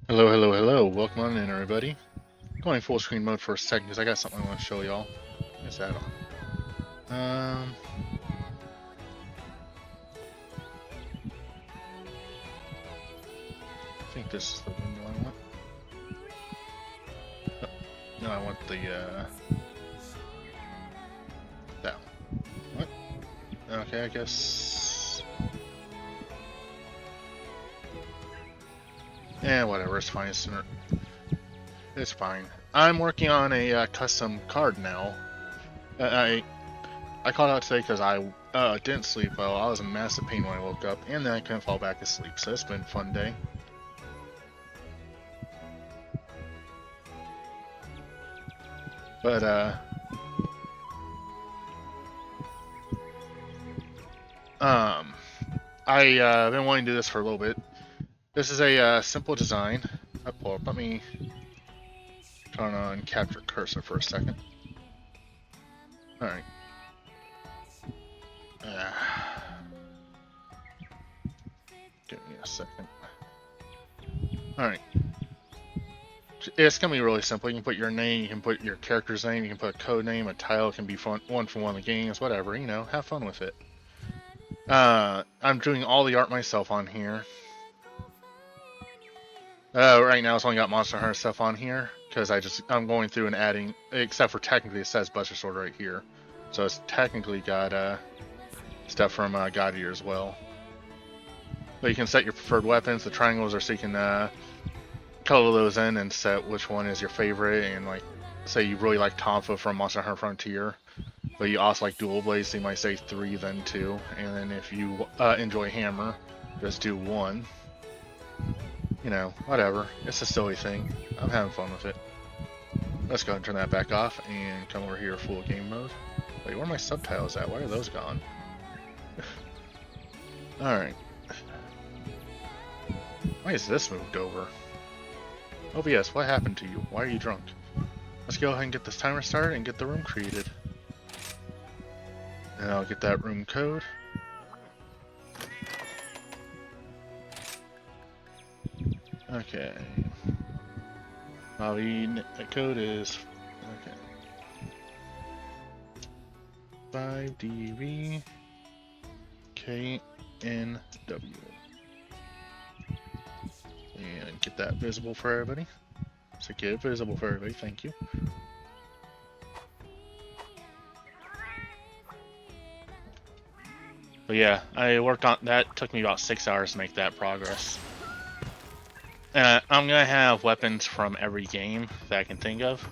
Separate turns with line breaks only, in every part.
Hello, hello, hello. Welcome on in, everybody. Going full screen mode for a second because I got something I want to show y'all. Is that on? I think this is the window I want. Oh, no, I want the, that one. What? Okay, I guess. Whatever, it's fine. It's fine. I'm working on a custom card now. I called out today because I didn't sleep well. I was in massive pain when I woke up, and then I couldn't fall back asleep. So it's been a fun day. But I've been wanting to do this for a little bit. This is a simple design. Let me turn on capture cursor for a second. Alright. Give me a second. Alright. It's gonna be really simple. You can put your name, you can put your character's name, you can put a code name, a title. It can be one from one of the games, whatever. You know, have fun with it. I'm doing all the art myself on here. Right now it's only got Monster Hunter stuff on here because I'm going through and adding, except for technically it says Buster Sword right here, so it's technically got stuff from God Eater as well. But you can set your preferred weapons. The triangles are so you can color those in and set which one is your favorite. And like, say you really like Tonfa from Monster Hunter Frontier, but you also like dual blades, so you might say 3 then 2. And then if you enjoy hammer, just do 1. You know, whatever. It's a silly thing. I'm having fun with it. Let's go ahead and turn that back off and come over here full game mode. Wait, where are my subtitles at? Why are those gone? Alright. Why is this moved over? OBS, what happened to you? Why are you drunk? Let's go ahead and get this timer started and get the room created. And I'll get that room code. Okay. The code is okay. 5DV KNW. And get that visible for everybody. So get it visible for everybody, thank you. But yeah, I worked on that. Took me about 6 hours to make that progress. I'm gonna have weapons from every game that I can think of.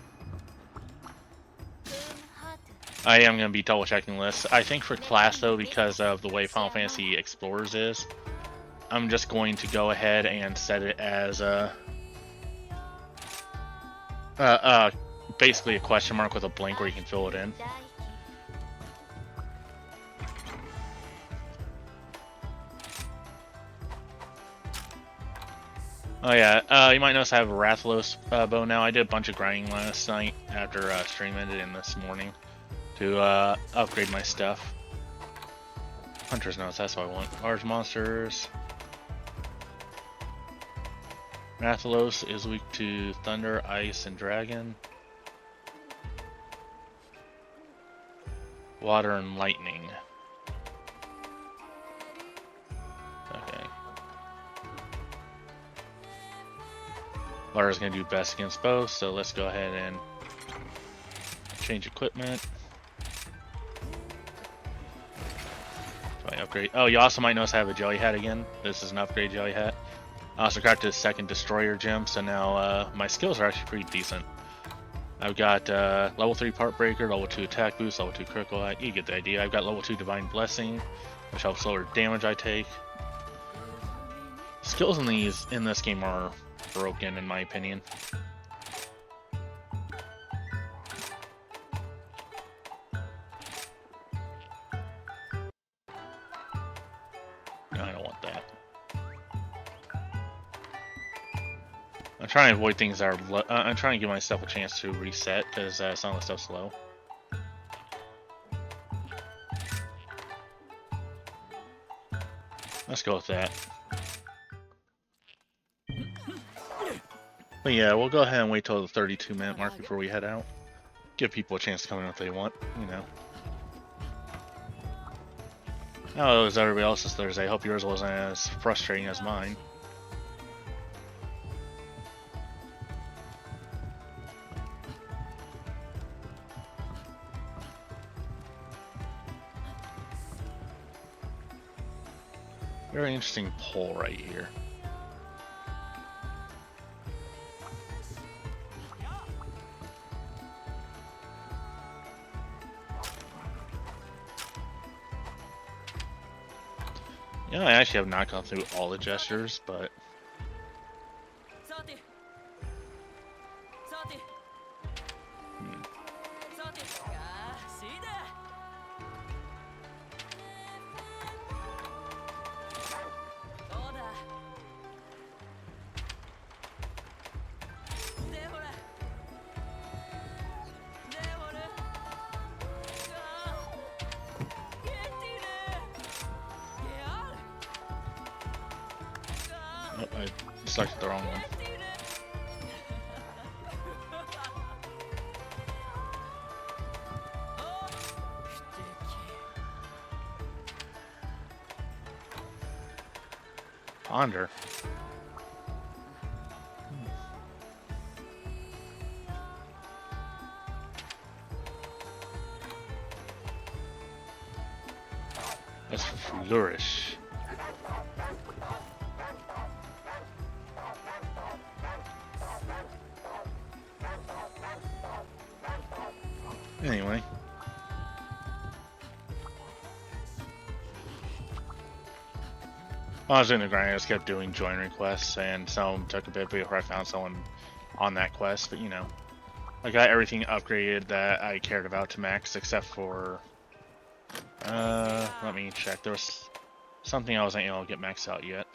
I am gonna be double checking lists. I think for class though, because of the way Final Fantasy Explorers is, I'm just going to go ahead and set it as basically a question mark with a blank where you can fill it in. Oh yeah, you might notice I have a Rathalos bow now. I did a bunch of grinding last night after stream ended and this morning to upgrade my stuff. Hunter's Notes, that's what I want. Large monsters. Rathalos is weak to Thunder, Ice, and Dragon. Water and Lightning. Okay. Lara's gonna do best against both, so let's go ahead and change equipment. Upgrade. Oh, you also might notice I have a jelly hat again. This is an upgrade jelly hat. I also got the second destroyer gem, so now my skills are actually pretty decent. I've got level 3 part breaker, level 2 attack boost, level 2 critical. You get the idea. I've got level 2 divine blessing, which helps lower damage I take. Skills in this game are broken in my opinion. No, I don't want that. I'm trying to avoid things that are I'm trying to give myself a chance to reset because some of the stuff's slow. Let's go with that. But yeah, we'll go ahead and wait till the 32-minute mark before we head out. Give people a chance to come in if they want, you know. Oh, it was everybody else's Thursday. I hope yours wasn't as frustrating as mine. Very interesting poll right here. You know, I actually have not gone through all the gestures, but... Oh, I selected the wrong one. Ponder. That's flourish. Anyway. While I was in the grind, I just kept doing join requests, and some of them took a bit before I found someone on that quest, but you know. I got everything upgraded that I cared about to max, except for... let me check. There was something I wasn't able to get maxed out yet.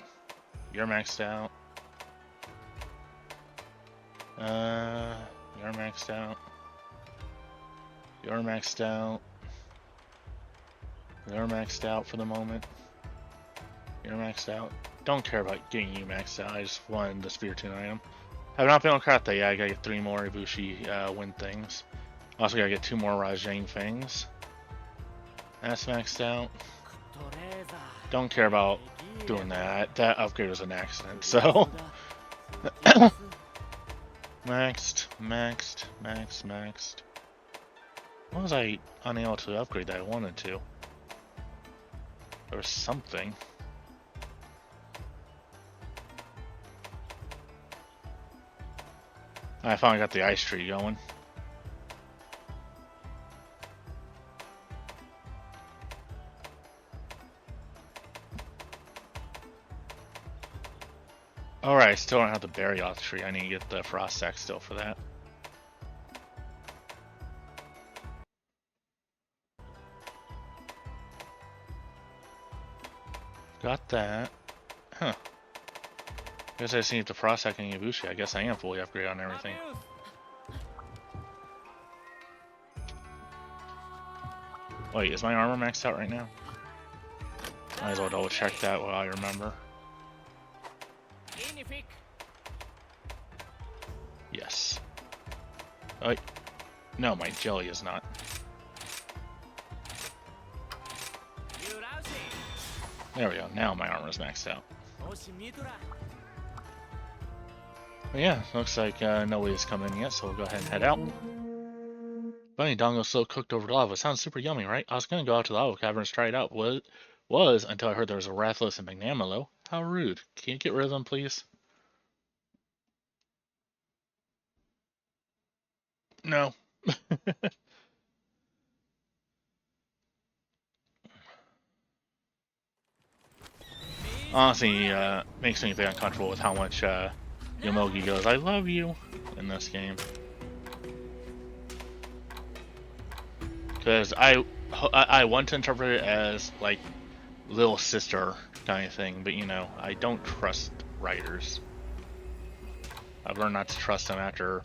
You're maxed out. You're maxed out. You're maxed out. You're maxed out for the moment. You're maxed out. Don't care about getting you maxed out. I just wanted the Spear Tune item. I've not been able to craft that yet. I gotta get 3 more Ibushi wind things. Also gotta get 2 more Rajang fangs. That's maxed out. Don't care about doing that. That upgrade was an accident, so... maxed. Why was I unable to upgrade that I wanted to? There was something. I finally got the ice tree going. Alright, I still don't have the Barioth tree. I need to get the frost sack still for that. Got that. Huh. I guess I just need the frost sack and Ibushi. I guess I am fully upgraded on everything. Wait, is my armor maxed out right now? Might as well double check that while I remember. Yes. Oh, no, my jelly is not. There we go. Now my armor is maxed out. But yeah, looks like nobody's come in yet, so we'll go ahead and head out. Bunny Dongo slow cooked over lava. Sounds super yummy, right? I was gonna go out to the lava caverns, try it out. Was until I heard there was a Rathalos and Magnamalo. How rude. Can you get rid of them, please? No. Honestly, makes me very uncomfortable with how much Yomogi goes, "I love you," in this game. Because I want to interpret it as, like, little sister kind of thing, but you know, I don't trust writers. I've learned not to trust them after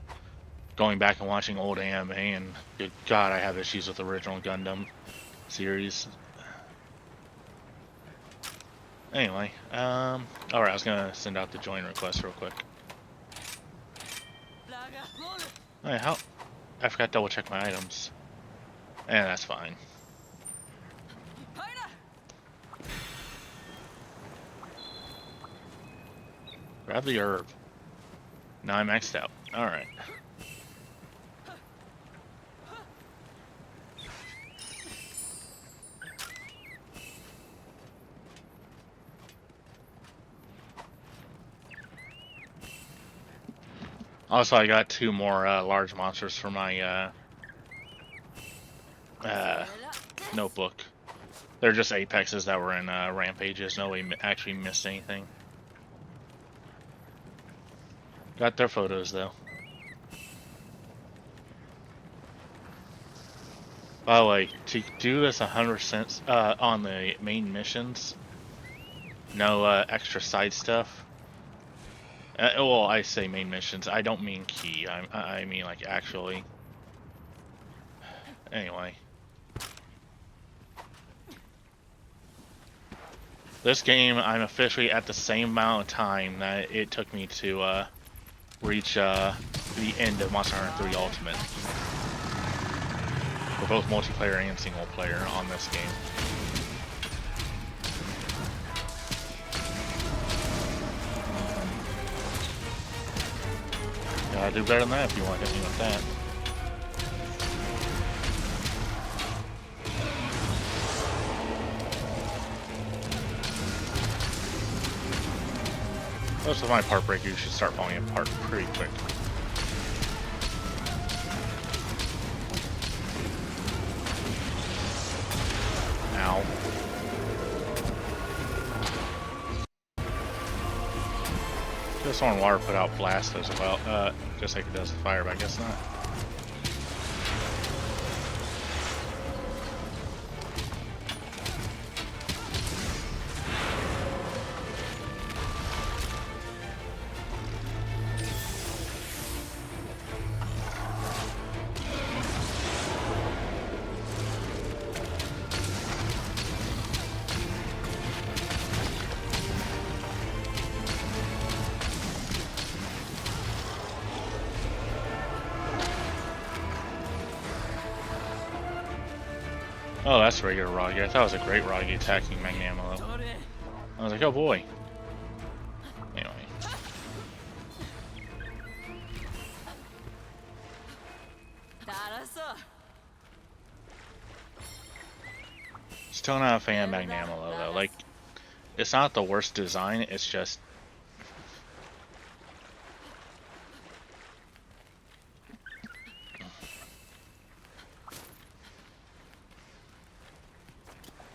going back and watching old anime, and good God, I have issues with the original Gundam series. Anyway, alright, I was gonna send out the join request real quick. Alright, how? I forgot to double check my items. And that's fine. Grab the herb. Now I'm maxed out. Alright. Also, I got 2 more large monsters for my notebook. They're just apexes that were in rampages. Nobody actually missed anything. Got their photos though. By the way, to do this 100% on the main missions, no extra side stuff. Well, I say main missions. I don't mean key. I mean like actually. Anyway. This game, I'm officially at the same amount of time that it took me to reach the end of Monster Hunter 3 Ultimate. For both multiplayer and single player on this game. Gotta do better than that if you want to hit me with that. Most of my part breakers should start falling apart pretty quick. Ow. Just on water put out blast as well, just like it does with fire, but I guess not. Oh, that's regular Ragi. I thought it was a great Ragi attacking Magnamalo. I was like, oh boy. Anyway. Still not a fan of Magnamalo though. Like, it's not the worst design, it's just...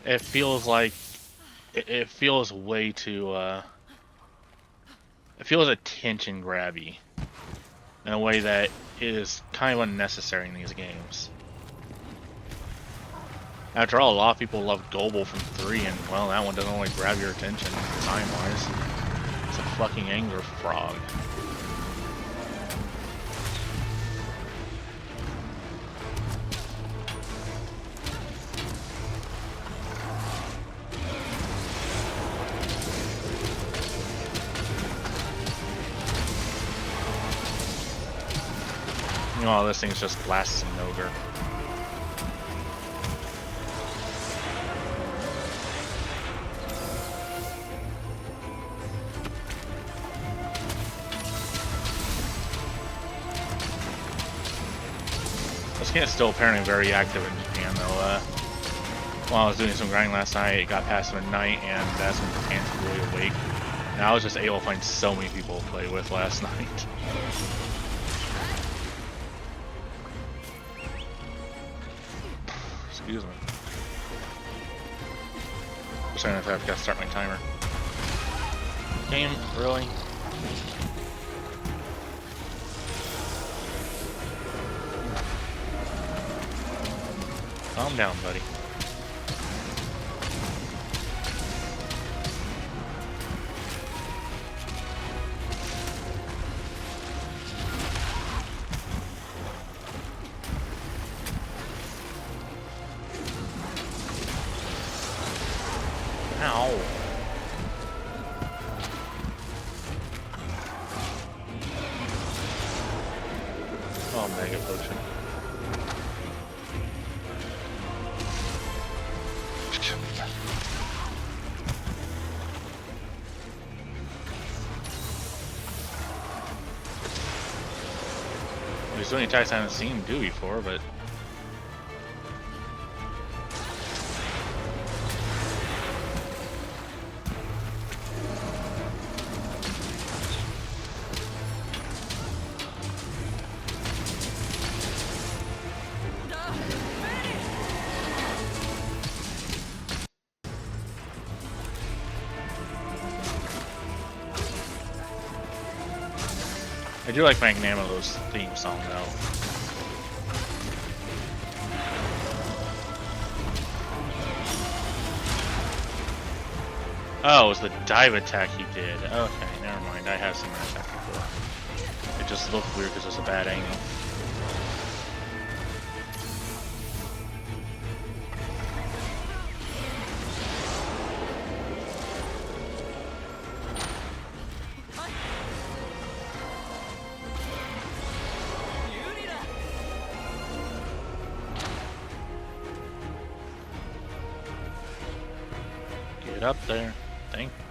It feels like... It feels way too, it feels attention grabby. In a way that is kind of unnecessary in these games. After all, a lot of people love Gobel from 3, and well, that one doesn't really grab your attention design-wise. It's a fucking anger frog. Oh, this thing's just blasting Ogre. This game is still apparently very active in Japan, though. While I was doing some grinding last night, it got past midnight, and that's when Japan's really awake. And I was just able to find so many people to play with last night. Excuse me. Just I have to start my timer. Game, really? Calm down, buddy. Ow. Oh, Mega Potion. There's so many attacks I haven't seen him do before, but... I do like Magnamalo's theme song, though. Oh, it was the dive attack he did. Okay, never mind. I have seen that attack before. It just looked weird because it was a bad angle. Get up there. Thank you.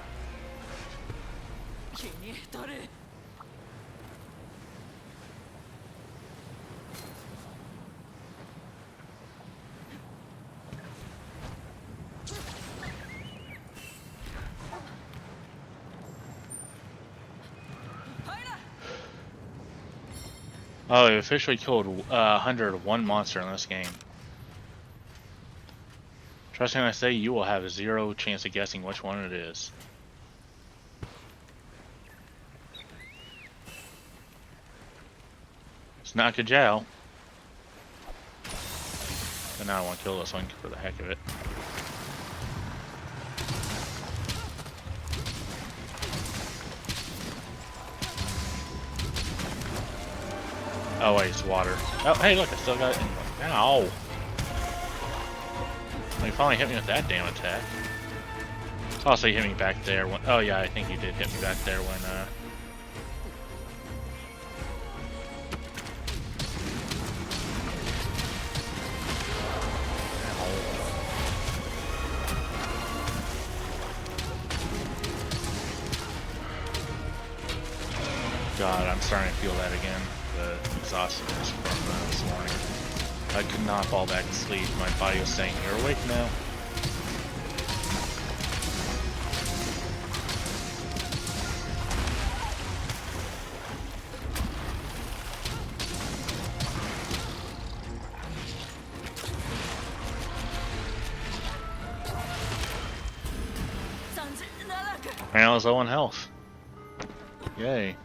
Oh, we officially killed 101 monster in this game. Trust me when I say you will have 0 chance of guessing which one it is. It's not Kajal. But now I want to kill this one for the heck of it. Oh wait, it's water. Oh, hey look, I still got it. Ow! He finally hit me with that damn attack. Also, you hit me back there when... Oh yeah, I think you did hit me back there when, Ow. god, I'm starting to feel that again. The exhaustedness from this morning. I could not fall back asleep. My body was saying, "You're awake now." And I was low on health. Yay.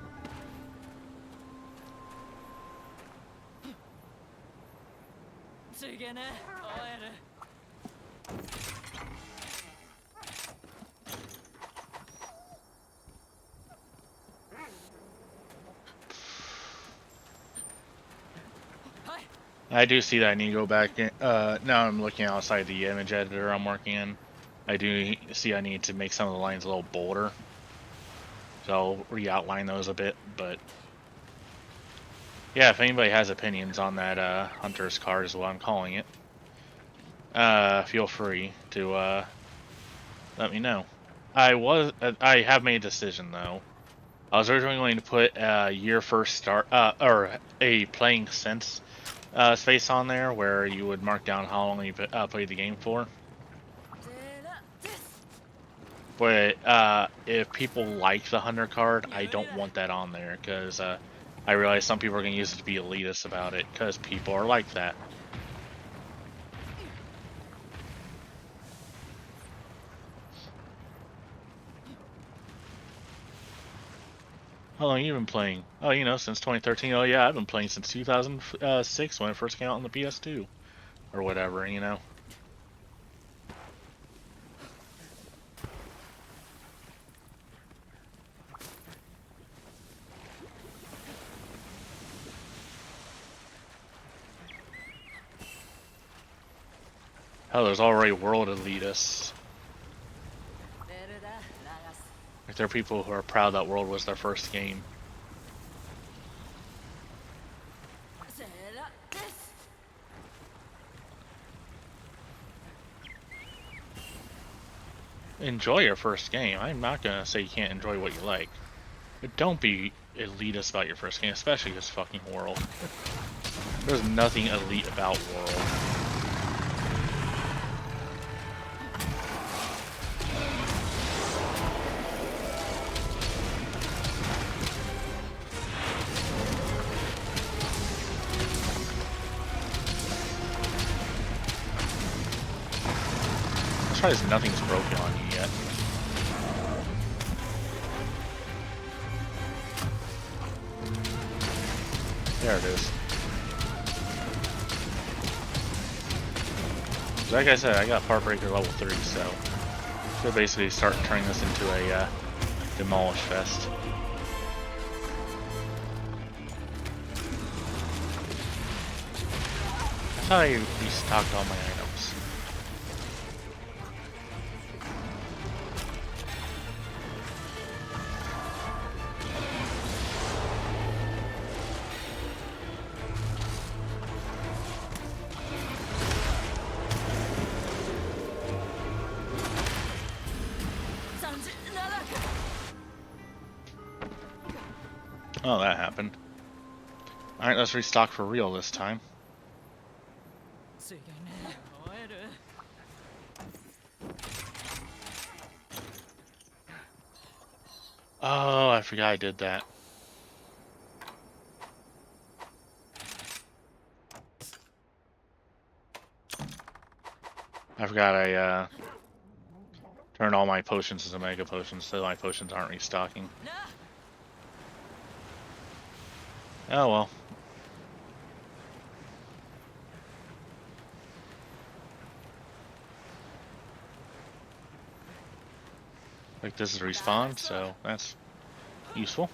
I do see that I need to go back in. Now I'm looking outside the image editor I'm working in. I do see I need to make some of the lines a little bolder. So I'll re-outline those a bit, but yeah, if anybody has opinions on that Hunter's card is what I'm calling it, feel free to let me know. I have made a decision though. I was originally going to put your first start, or a playing since space on there where you would mark down how long you played the game for. But if people like the Hunter card, I don't want that on there because I realize some people are going to use it to be elitist about it because people are like that. How long have you been playing? Oh, you know, since 2013. Oh yeah, I've been playing since 2006 when it first came out on the PS2 or whatever, you know. Hell, there's already world elitists. Like, there are people who are proud that World was their first game. Enjoy your first game. I'm not gonna say you can't enjoy what you like. But don't be elitist about your first game, especially this fucking World. There's nothing elite about World. Let's try this. Nothing's broken on you yet. There it is. Like I said, I got Part Breaker level 3, so we'll basically start turning this into a demolish fest. I thought I restocked all my items. Oh, that happened. Alright, let's restock for real this time. Oh, I forgot I did that. I forgot I turned all my potions into mega potions, so my potions aren't restocking. Oh well. Like, this is respawn, so that's useful.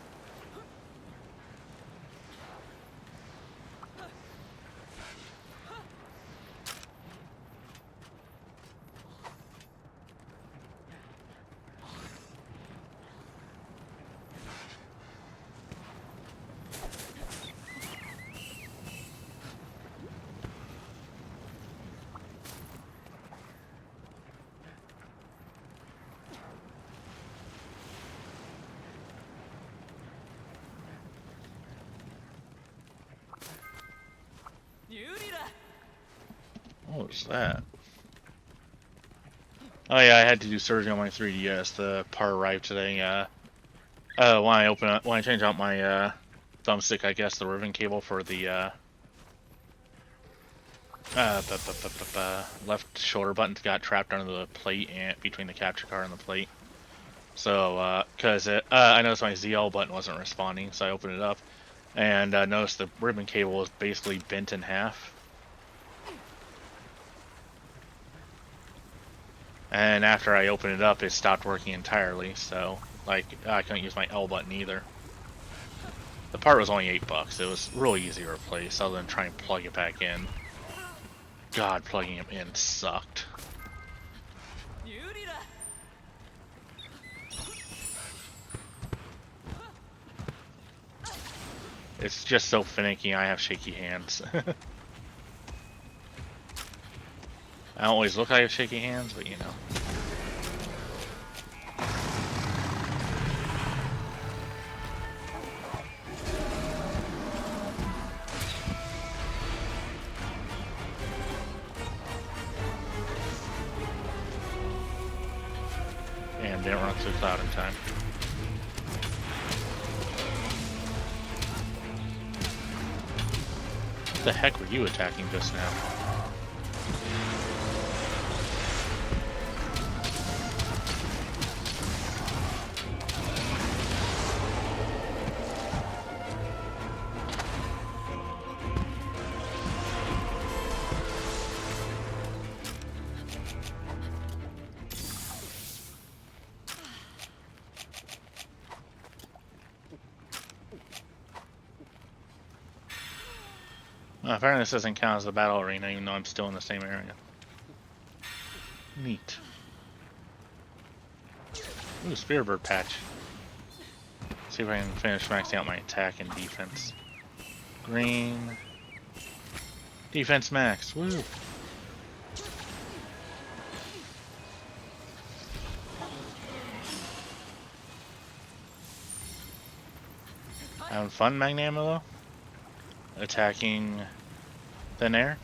What was that? Oh yeah, I had to do surgery on my 3DS. The part arrived today. When I change out my thumbstick, I guess the ribbon cable for the left shoulder button got trapped under the plate and between the capture card and the plate. So, because I noticed my ZL button wasn't responding, so I opened it up and noticed the ribbon cable was basically bent in half. And after I opened it up, it stopped working entirely. So, like, I couldn't use my L button either. The part was only $8. It was really easy to replace, other than trying to plug it back in. God, plugging it in sucked. It's just so finicky. I have shaky hands. I don't always look like I have shaky hands, but you know. And didn't run through the cloud in time. What the heck were you attacking just now? Apparently this doesn't count as the battle arena, even though I'm still in the same area. Neat. Ooh, Spearbird patch. See if I can finish maxing out my attack and defense. Green. Defense max. Woo! Having fun, Magnamo, though? Attacking thin air.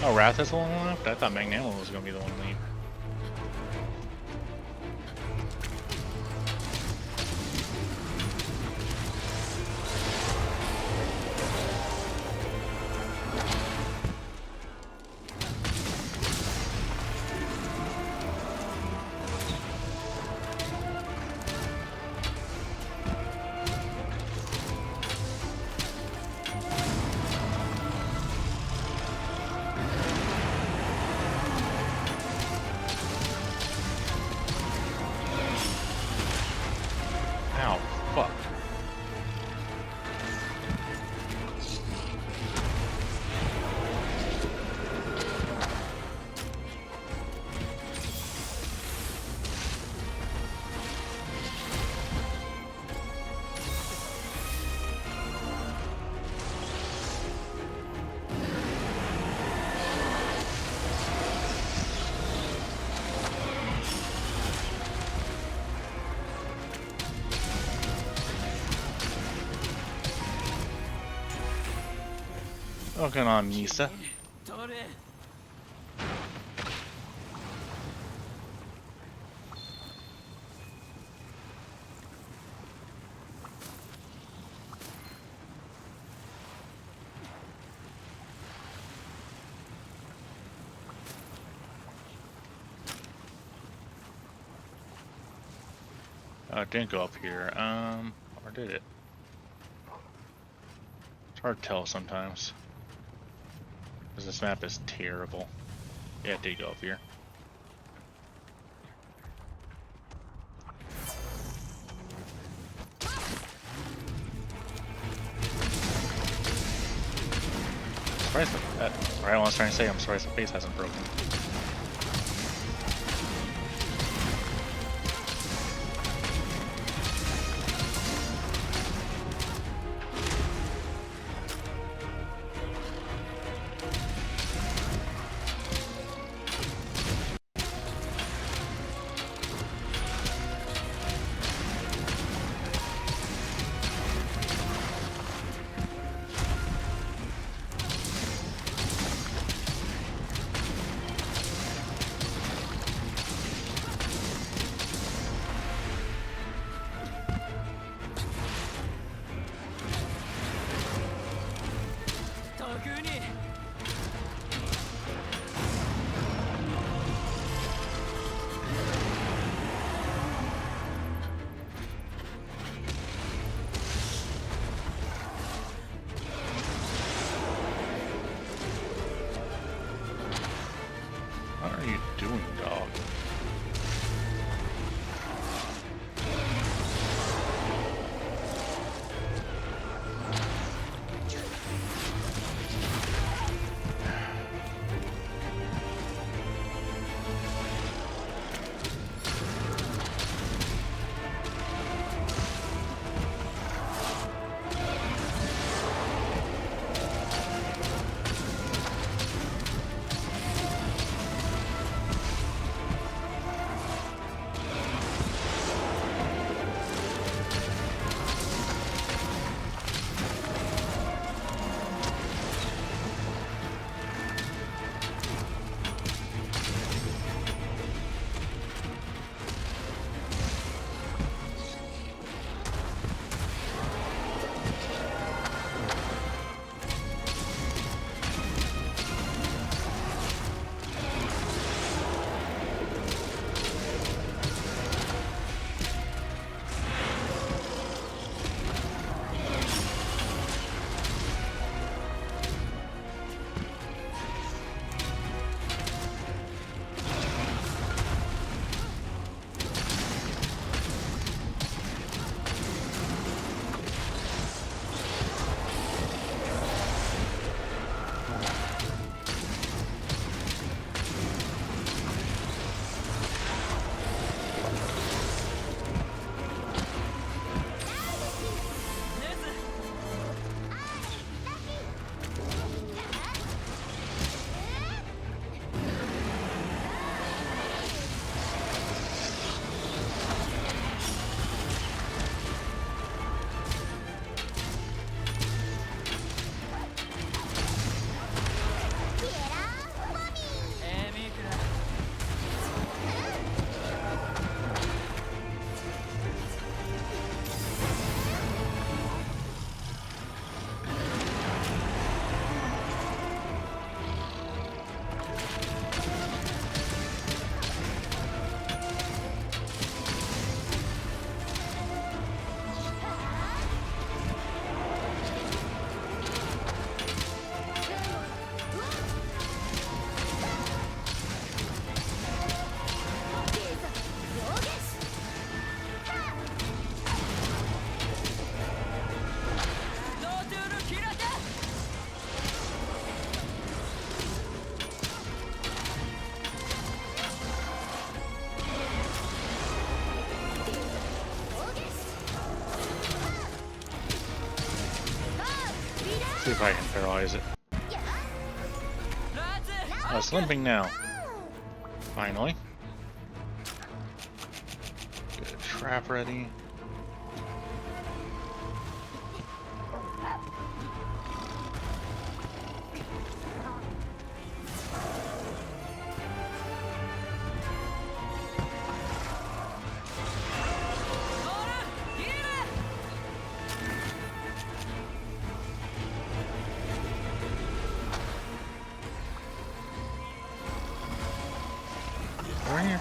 Oh, Wrath is the one left? I thought Magnanimo was going to be the one to leave. Ow, fuck. What's going on, Misa? Oh, it didn't go up here. Or did it? It's hard to tell sometimes. Because this map is terrible. Yeah, it did go up here. Surprised that. Right, I was trying to say, I'm surprised the base hasn't broken. See if I can paralyze it. Oh, it's limping now. Finally. Good trap ready. Over here.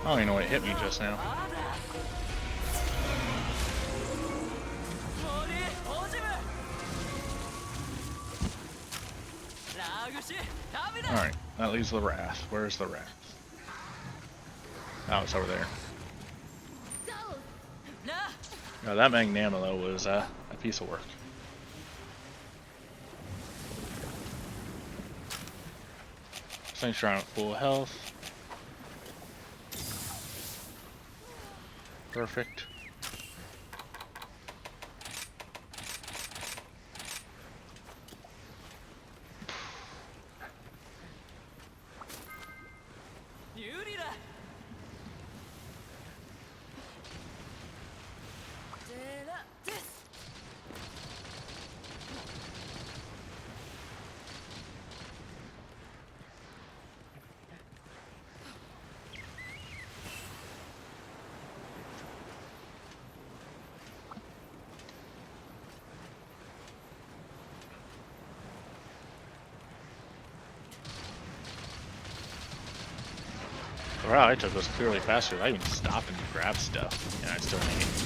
I don't even know what hit me just now. Alright, that leaves the Wrath. Where's the Wrath? Oh, it's over there. No, that Magnama though was a piece of work. Same shrine at full health. Perfect. The route I took was clearly faster. I even stopped and grabbed stuff, and I still made it.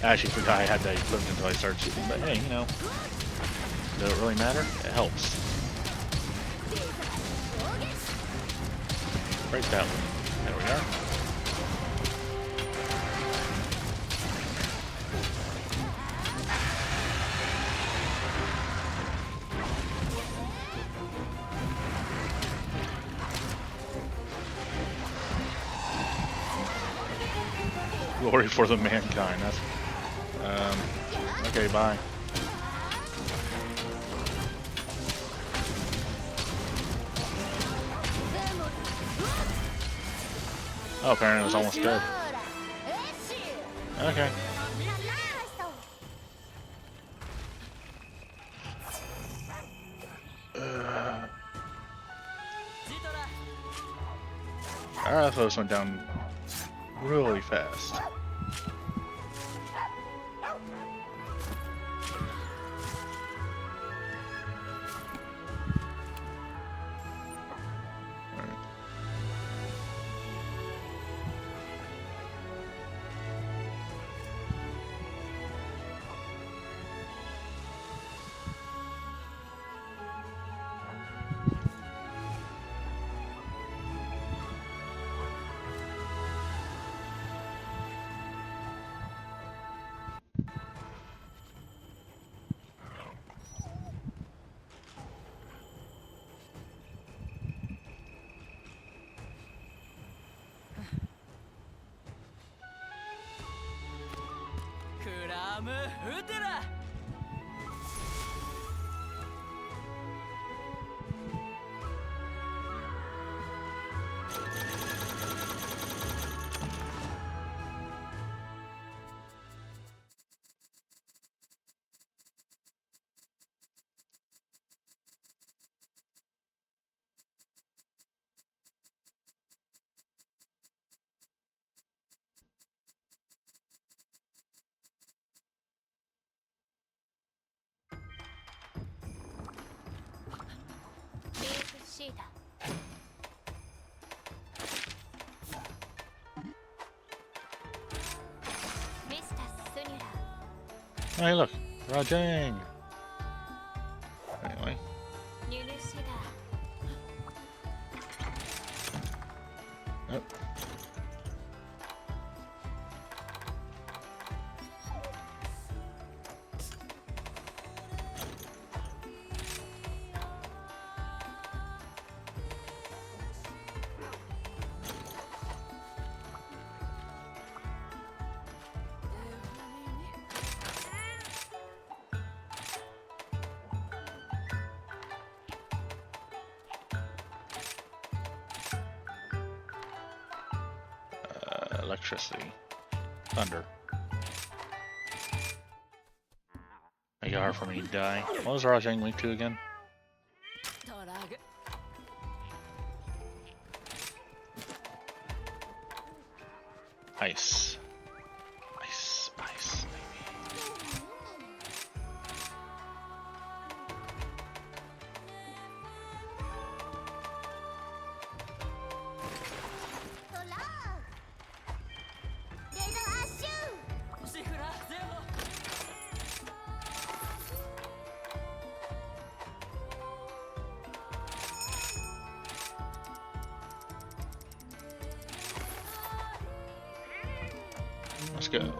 I actually forgot I had that equipped until I started shooting, but hey, you know, does it really matter? It helps. Break that one. There we are. Glory for the mankind. That's okay. Bye. Oh, apparently it was almost dead. Okay. Alright, those went down really fast. Hey, look, Rajang. Anyway. Yep. electricity. Thunder. Make it hard for me to die. What was Rajang linked to again? Ice. Ice, ice, baby. Let's go.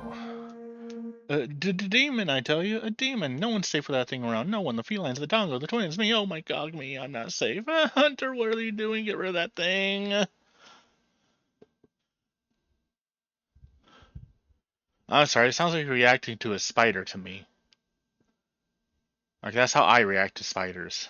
Demon, I tell you, a demon. No one's safe with that thing around. No one. The felines, the dongo, the twins, me. Oh my god, me. I'm not safe. Hunter, what are you doing? Get rid of that thing. I'm sorry. It sounds like you're reacting to a spider to me. Like that's how I react to spiders.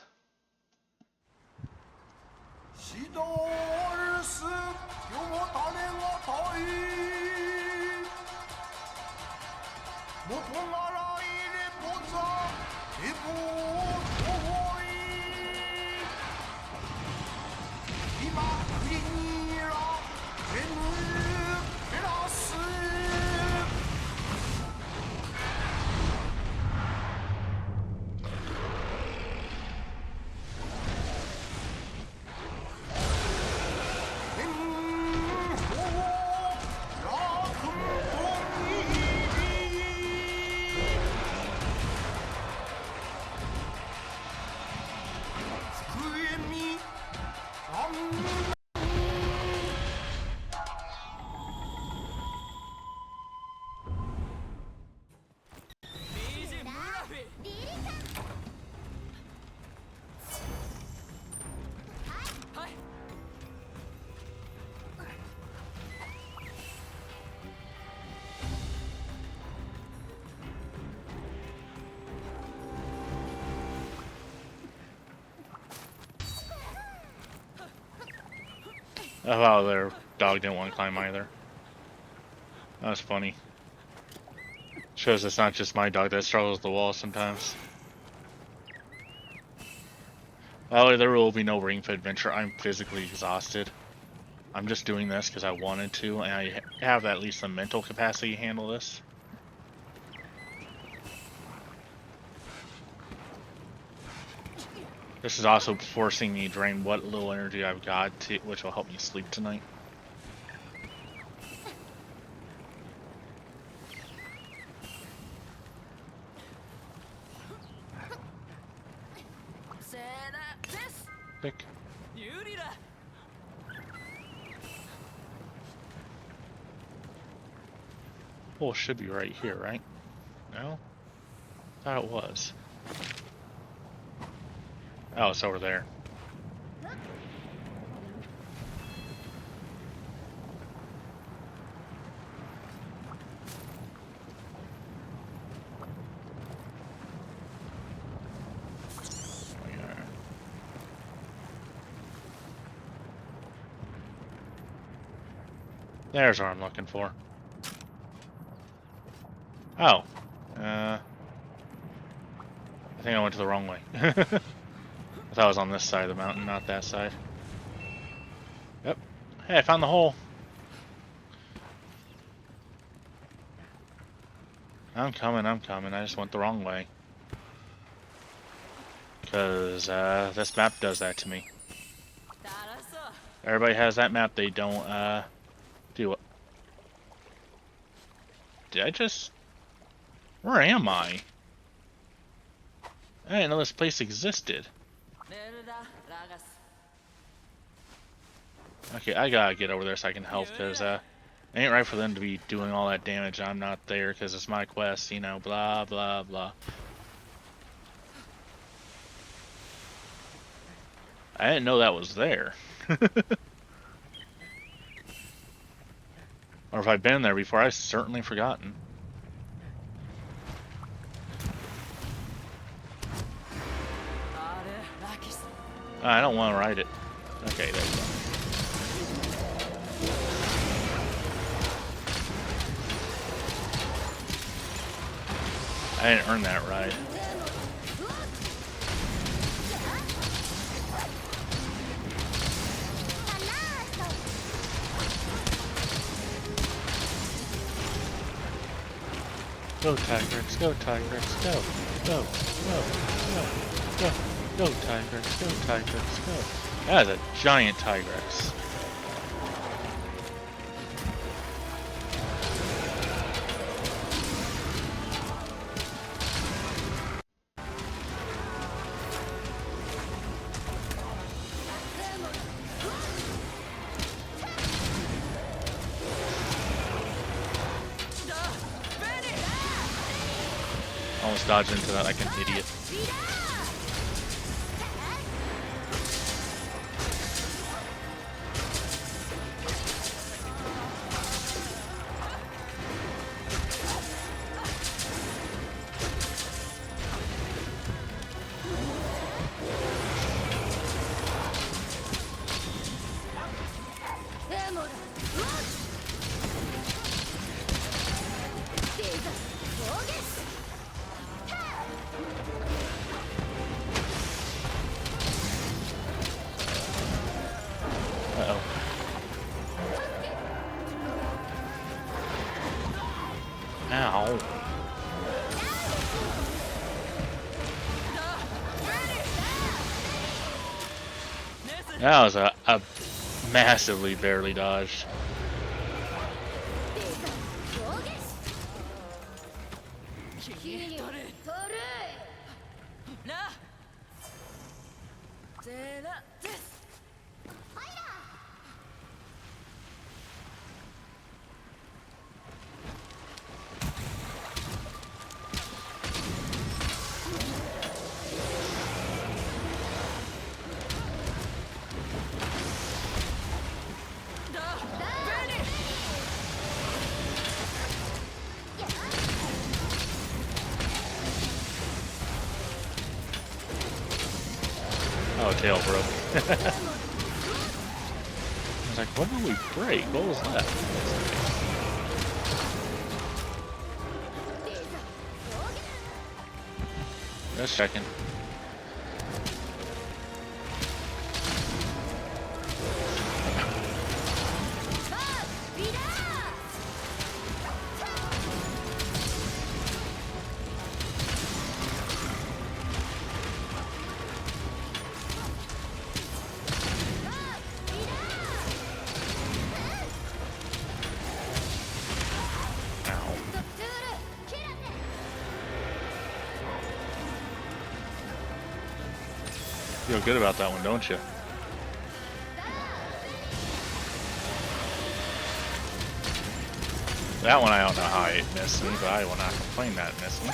Oh wow, their dog didn't want to climb either. That was funny. Shows it's not just my dog that struggles with the wall sometimes. By the way, there will be no Ring Fit Adventure. I'm physically exhausted. I'm just doing this because I wanted to, and I have at least the mental capacity to handle this. This is also forcing me to drain what little energy I've got, which will help me sleep tonight. Pick. Well, it should be right here, right? No? I thought it was. Oh, it's over there. There's what I'm looking for. Oh. I think I went to the wrong way. I thought I was on this side of the mountain, not that side. Yep. Hey, I found the hole. I'm coming, I'm coming. I just went the wrong way. Because this map does that to me. Everybody has that map, they don't do it. Did I just... Where am I? I didn't know this place existed. Okay, I gotta get over there so I can help, because it ain't right for them to be doing all that damage. I'm not there because it's my quest, you know, blah, blah, blah. I didn't know that was there. Or if I've been there before, I've certainly forgotten. I don't want to ride it. Okay, there we go. I didn't earn that right. Go Tigrex, go Tigrex, go, go, go, go, go, go Tigrex, go Tigrex, go. That is a giant Tigrex. Almost dodged into that like an idiot. Uh-oh. Ow. That was a massively barely dodged. Oh, tail broke. I was like, what did we break? What was that? Just checking. Feel good about that one, don't you? That one I don't know how it missed me, but I will not complain that it missed me.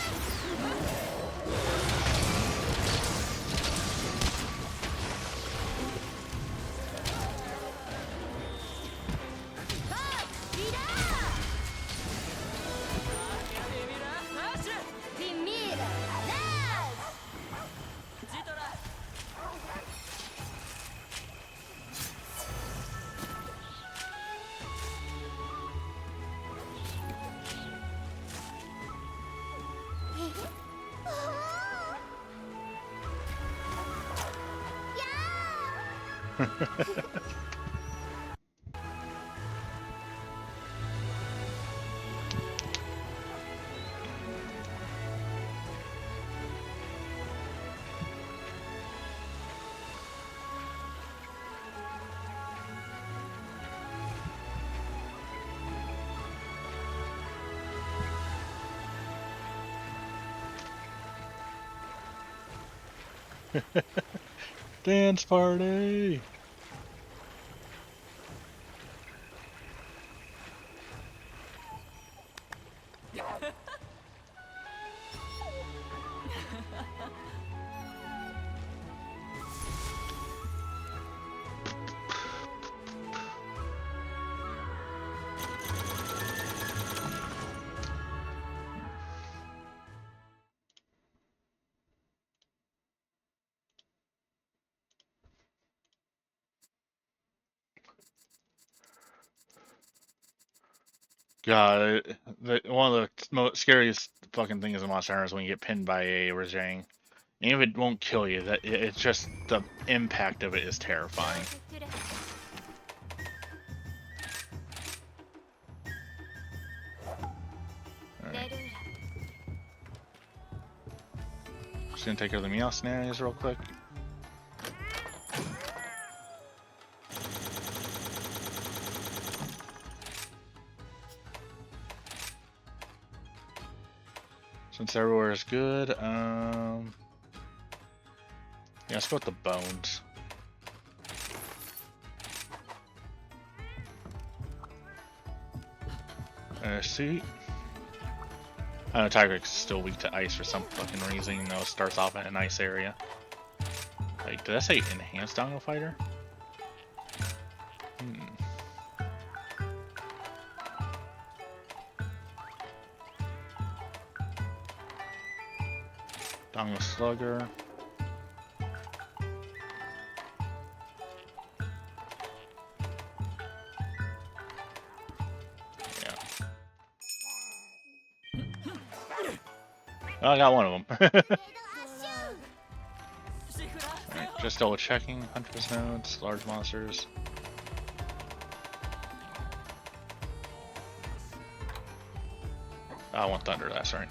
Dance party! God, one of the scariest fucking thing is a Monster Hunter is when you get pinned by a Rajang. And if it won't kill you, it's just the impact of it is terrifying. Alright. Just gonna take care of the Meow scenarios real quick. Since everywhere is good, yeah, let's go with the bones. See? I know Tigrex is still weak to ice for some fucking reason, even though it starts off in an ice area. Like, did I say enhanced Dongo Fighter? Dongo Slugger. Yeah. Oh, I got one of them. Alright, just double checking. Huntress nodes, large monsters. Oh, I want Thunder, that's right.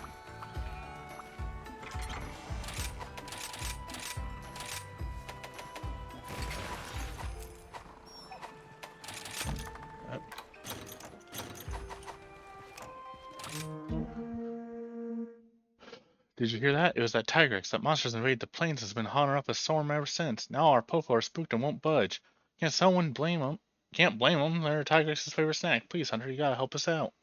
Did you hear that? It was that Tigrex. That monsters invade the plains has been hollering up a storm ever since. Now our Popo are spooked and won't budge. Can't someone blame them? Can't blame them. They're Tigrex's favorite snack. Please, Hunter, you gotta help us out.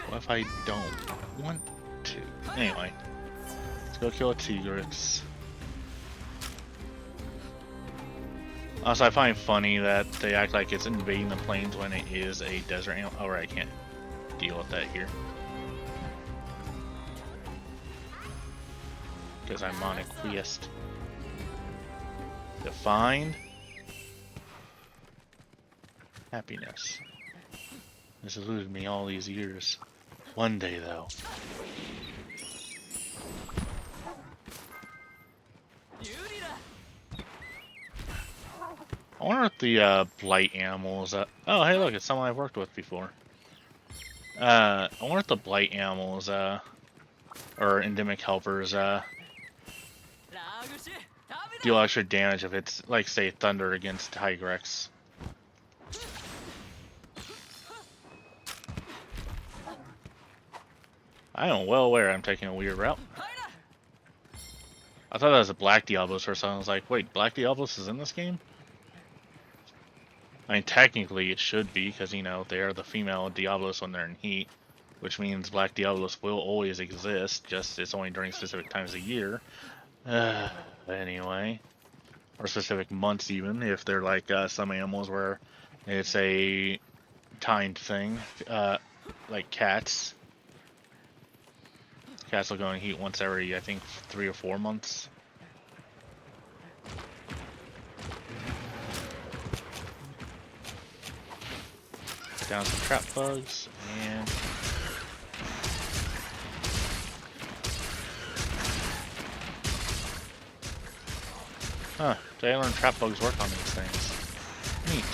What if I don't want to? Anyway, let's go kill a Tigrex. Also, I find it funny that they act like it's invading the plains when it is a desert animal. Oh, right, I can't deal with that here. Because I'm on a quest. Defined happiness. This has eluded me all these years. One day, though. I wonder if the blight animals. Oh, hey, look, it's someone I've worked with before. I wonder if the blight animals, or endemic helpers, deal extra damage if it's, like, say, Thunder against Tigrex. I am well aware I'm taking a weird route. I thought that was a Black Diablos or something. I was like, wait, Black Diablos is in this game? I mean, technically it should be, because, you know, they are the female Diablos when they're in heat, which means Black Diablos will always exist, just it's only during specific times of year. Anyway. Or specific months even, if they're like some animals where it's a timed thing, like cats. Cats will go in heat once every, I think, 3 or 4 months. Down some trap bugs, and huh, did I learn trap bugs work on these things? Neat.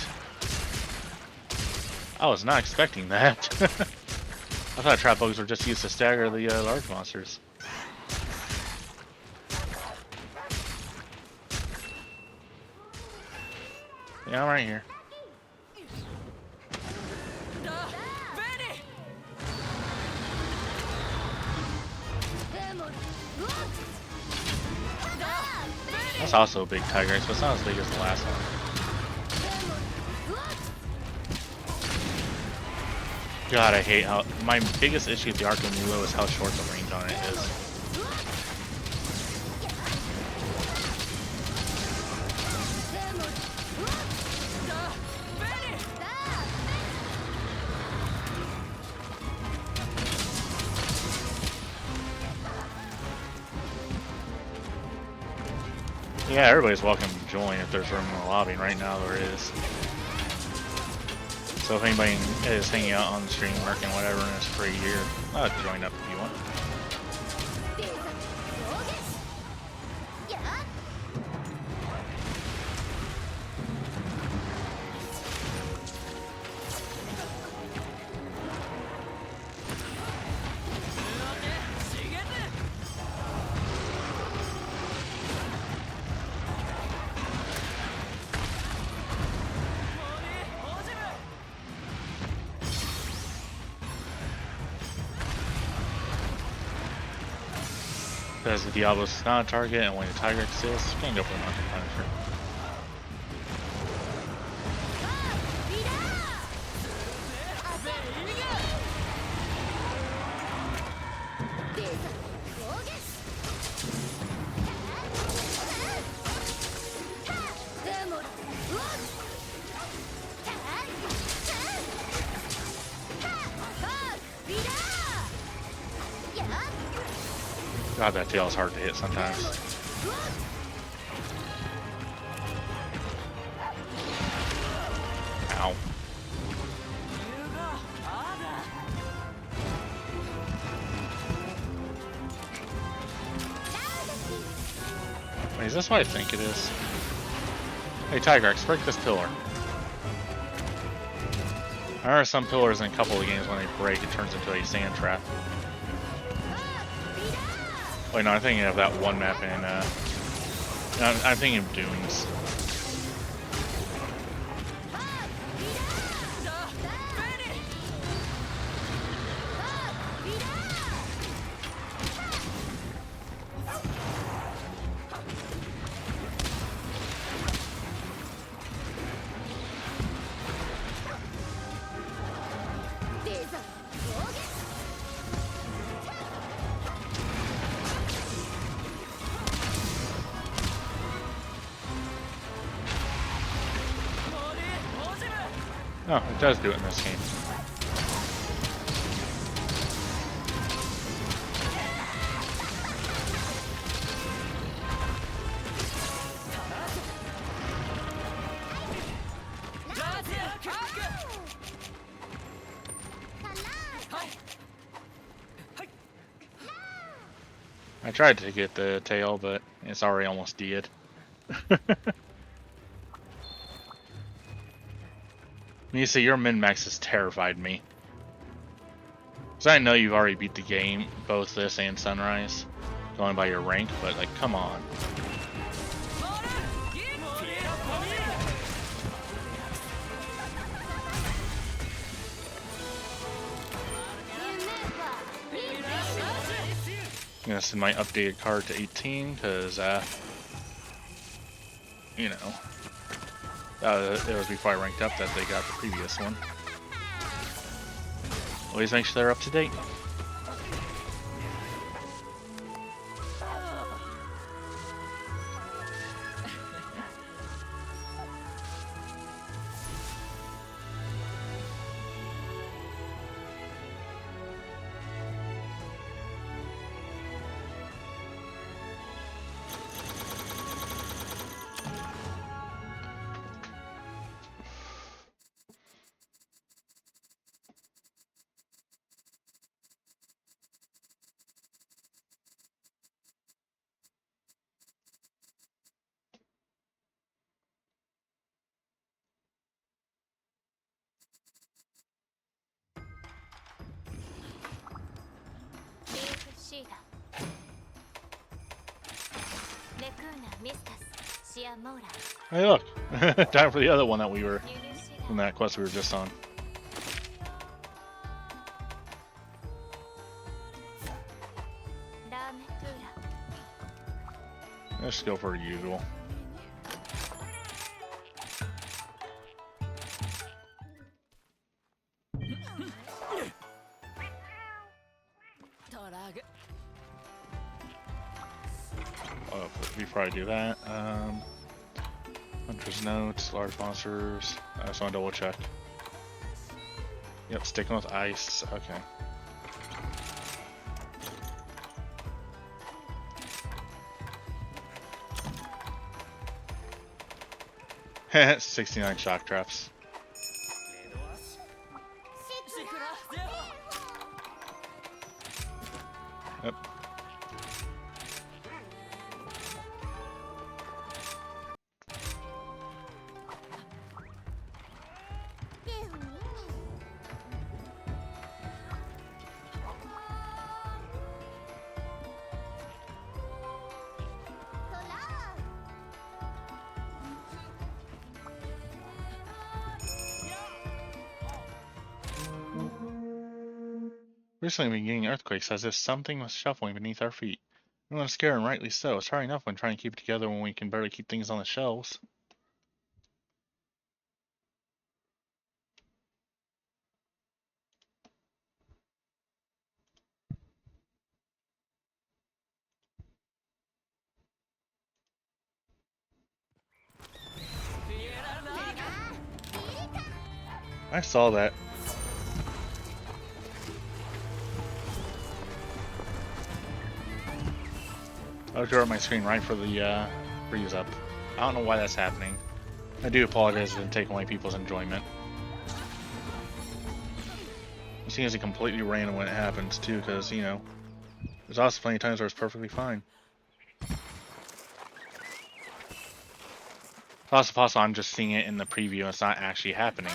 I was not expecting that. I thought trap bugs were just used to stagger the large monsters. Yeah, I'm right here. That's also a big Tigrex, but it's not as big as the last one. God, I hate how... My biggest issue with the Arco Mulo is how short the range on it is. Yeah, everybody's welcome to join if there's room in the lobby. Right now there is. So if anybody is hanging out on the stream, working whatever, and it's free, you're join up if you want. Because the Diablo's not a target, and when the Tiger exists, you can go for the Mountain Punisher. God, that tail is hard to hit sometimes. Ow. Wait, is this what I think it is? Hey, Tigrex, break this pillar. There are some pillars in a couple of games when they break, it turns into a sand trap. Wait, no, I'm thinking of that one map in, I'm thinking of Dunes. Oh, it does do it in this game. I tried to get the tail, but it's already almost dead. You see, your min-max has terrified me. Because I know you've already beat the game, both this and Sunrise, going by your rank, but like, come on. I'm gonna send my updated card to 18, because, you know, it was before I ranked up that they got the previous one. Always make sure they're up to date. Hey, look! Time for the other one that we were from that quest we were just on. Let's go for the usual. Before I do that, Hunter's Notes, large monsters. I just want to double check. Yep, sticking with ice. Okay. 69 shock traps. Yep. Recently we've been getting earthquakes as if something was shuffling beneath our feet. Everyone's scared, and rightly so. It's hard enough when trying to keep it together when we can barely keep things on the shelves. I saw that. I drew up my screen right for the freeze up. I don't know why that's happening. I do apologize for taking away people's enjoyment. It seems to be completely random when it happens too, because, you know, there's also plenty of times where it's perfectly fine. It's also possible I'm just seeing it in the preview and it's not actually happening.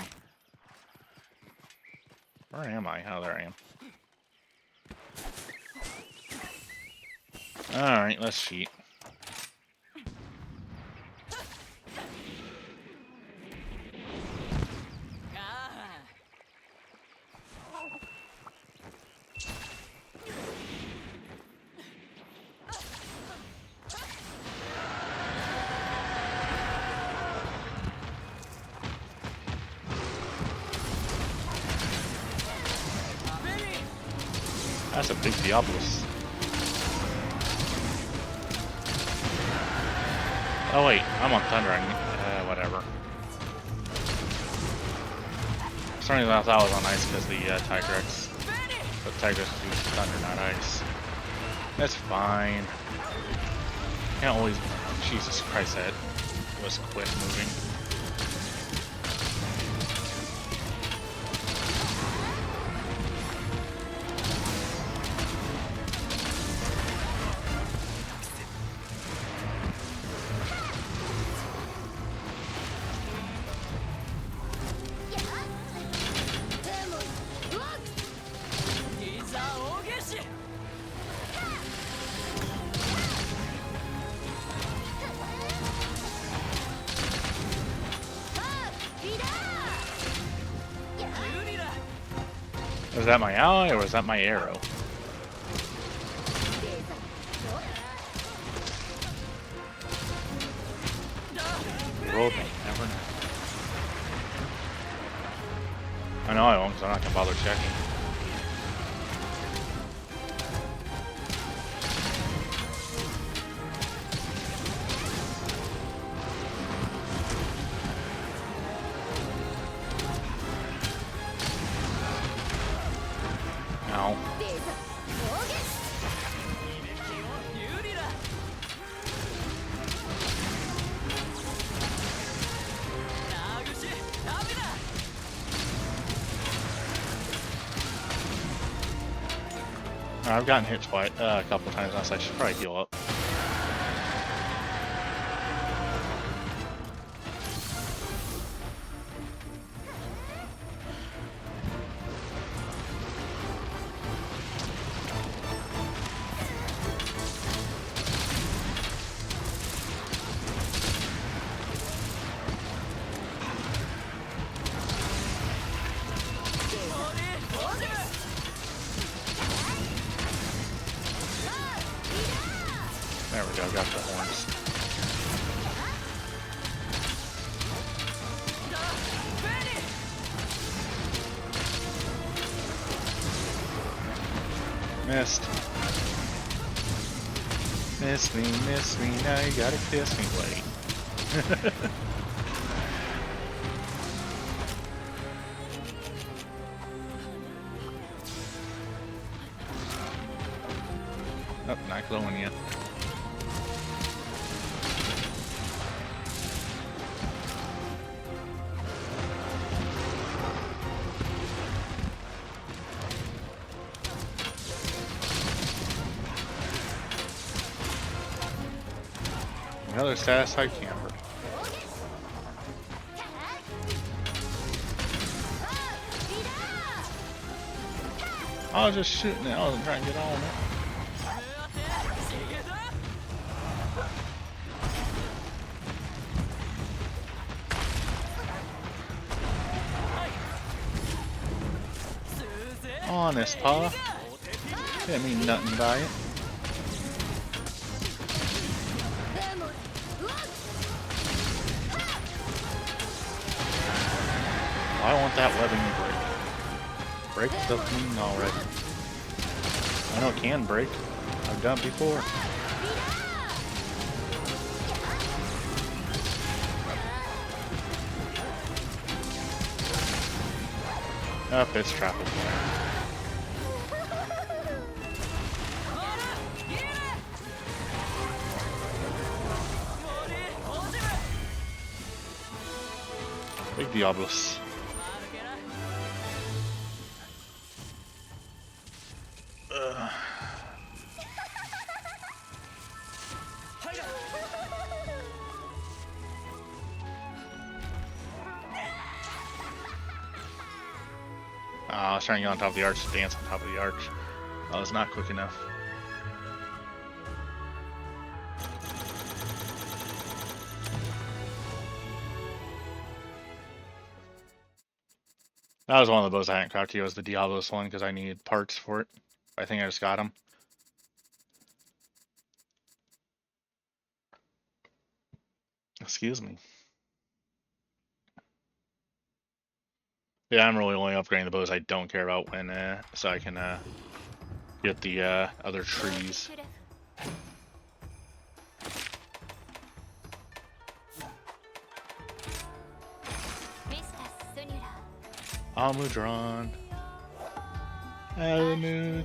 Where am I? Oh, there I am. Alright, let's cheat. That's a big Diablos. Oh wait, I'm on Thunder. Whatever. For some reason I thought I was on Ice because the Tigrex. But Tigrex uses Thunder, not Ice. That's fine. Can't always... Jesus Christ, that was quick moving. Was that my ally or was that my arrow? Rolled me, never know. I know I won't, so I'm not gonna bother checking. No. I've gotten hit twice, a couple times now, so I should probably heal up. There we go, got the horns. Missed. Miss me, now you gotta kiss me, wait. Oh, not glowing yet. Another status side camper. I was just shooting it. I wasn't trying to get on it. Honest, Pa. Didn't mean nothing by it. I want that webbing to break. Break the thing already. I know it can break. I've done it before. Up, it's travel flare. Big Diablos. I was trying to get on top of the arch to dance on top of the arch. I was not quick enough. That was one of the bows I hadn't cracked. It was the Diablos one because I needed parts for it. I think I just got them. Excuse me. Yeah, I'm really only upgrading the bows I don't care about when, so I can get the other trees. Almudron. Almudron.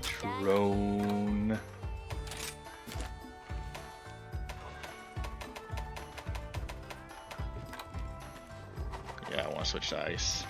Yeah, I want to switch to ice.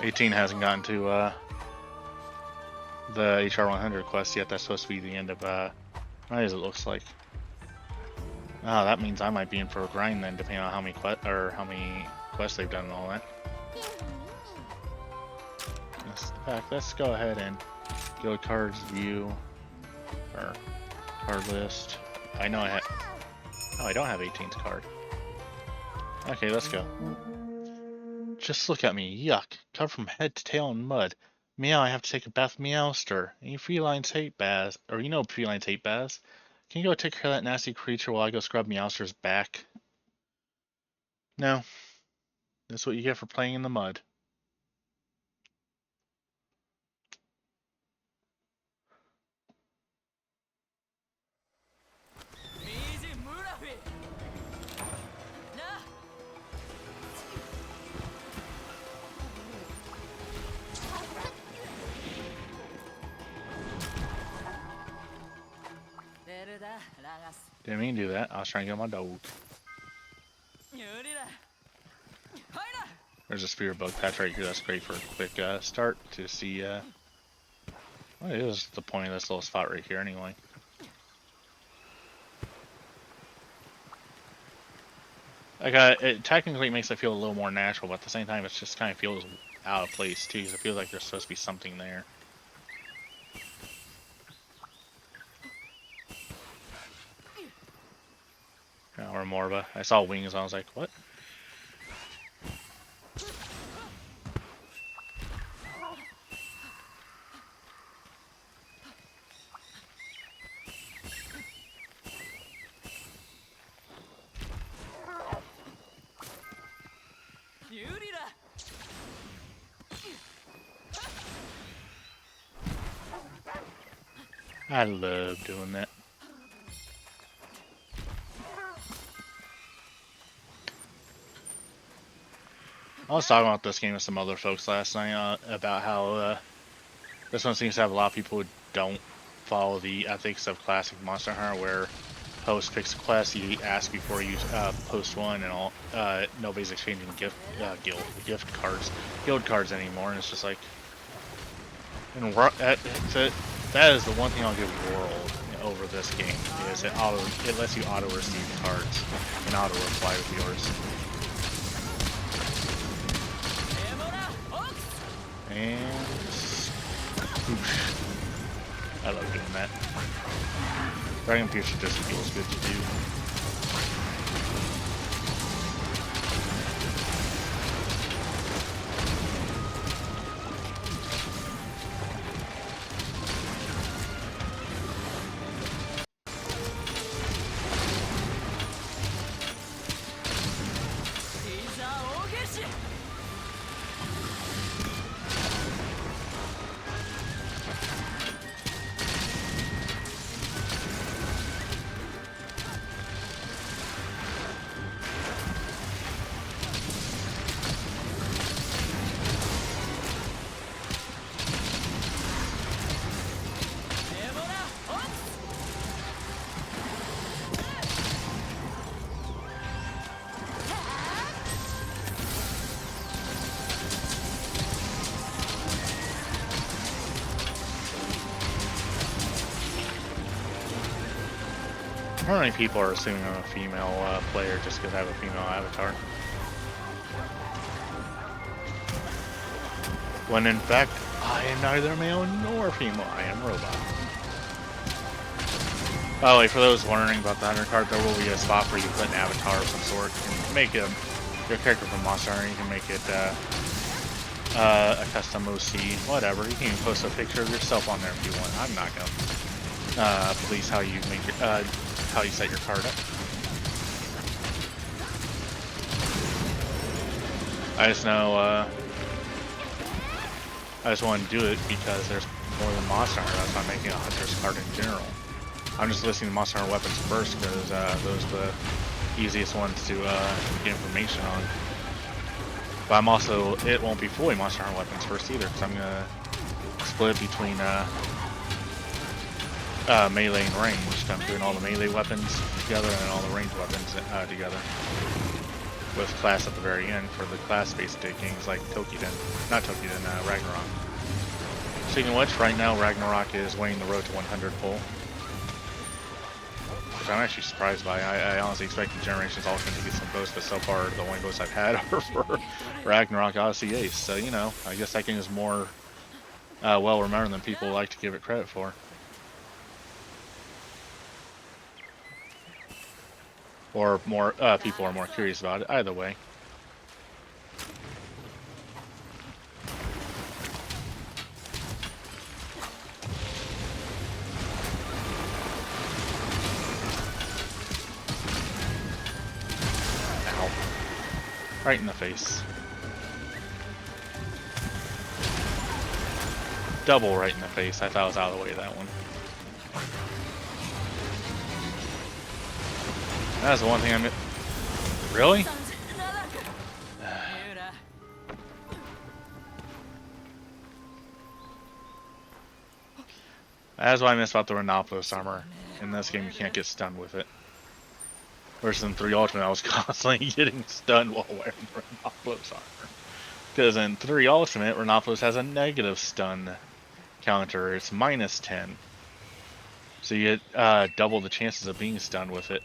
'18 hasn't gotten to the HR 100 quest yet. That's supposed to be the end of as it looks like. Oh, that means I might be in for a grind then, depending on how many quests they've done and all that. Let's go ahead and go to cards view or card list. I know I have. Oh, I don't have 18's card. Okay, let's go. Just look at me, yuck. Covered from head to tail in mud. Meow, I have to take a bath, Meowster. Any felines hate baths, or you know felines hate baths. Can you go take care of that nasty creature while I go scrub Meowster's back? No. That's what you get for playing in the mud. Didn't mean to do that. I was trying to get my dog. There's a spirit bug patch right here. That's great for a quick start to see. What is the point of this little spot right here anyway? Like, it technically makes it feel a little more natural, but at the same time, it just kind of feels out of place too. Because it feels like there's supposed to be something there. Or Morba. I saw wings and I was like, what? I love doing that. I was talking about this game with some other folks last night about how this one seems to have a lot of people who don't follow the ethics of classic Monster Hunter, where host picks a quest, you ask before you post one, and all. Nobody's exchanging guild cards anymore, and it's just like, and that is the one thing I'll give World over this game is it lets you auto receive cards and auto reply with yours. And whoosh. I love doing that. Dragon Piercer just feels good to do. How many people are assuming I'm a female player just because I have a female avatar? When in fact, I am neither male nor female, I am a robot. By the way, for those wondering about the Hunter card, there will be a spot where you put an avatar of some sort and make your character from Monster Hunter. You can make it a custom OC, whatever. You can even post a picture of yourself on there if you want. I'm not gonna police how you make your, how you set your card up. I just know, I just want to do it because there's more than Monster Hunter. That's why I'm making a Hunter's card in general. I'm just listing the Monster Hunter weapons first because those are the easiest ones to get information on. But I'm also, it won't be fully Monster Hunter weapons first either because I'm going to split it between melee and ranged. I'm doing all the melee weapons together and all the ranged weapons together. With class at the very end for the class-based games like Tokiden. Not Tokiden, Ragnarok. Speaking of which, right now Ragnarok is weighing the road to 100 full. Which I'm actually surprised by. I honestly expected Generations Ultimate to get some boasts, but so far the only boasts I've had are for Ragnarok Odyssey Ace. So, you know, I guess that game is more well remembered than people like to give it credit for. Or more people are more curious about it. Either way. Ow. Right in the face. Double right in the face. I thought I was out of the way of that one. That's the one thing I Really? That's what I miss about the Renoplos armor. In this game, you can't get stunned with it. Whereas in 3 Ultimate, I was constantly getting stunned while wearing Renoplos armor. Because in 3 Ultimate, Renoplos has a negative stun counter. It's -10. So you get double the chances of being stunned with it.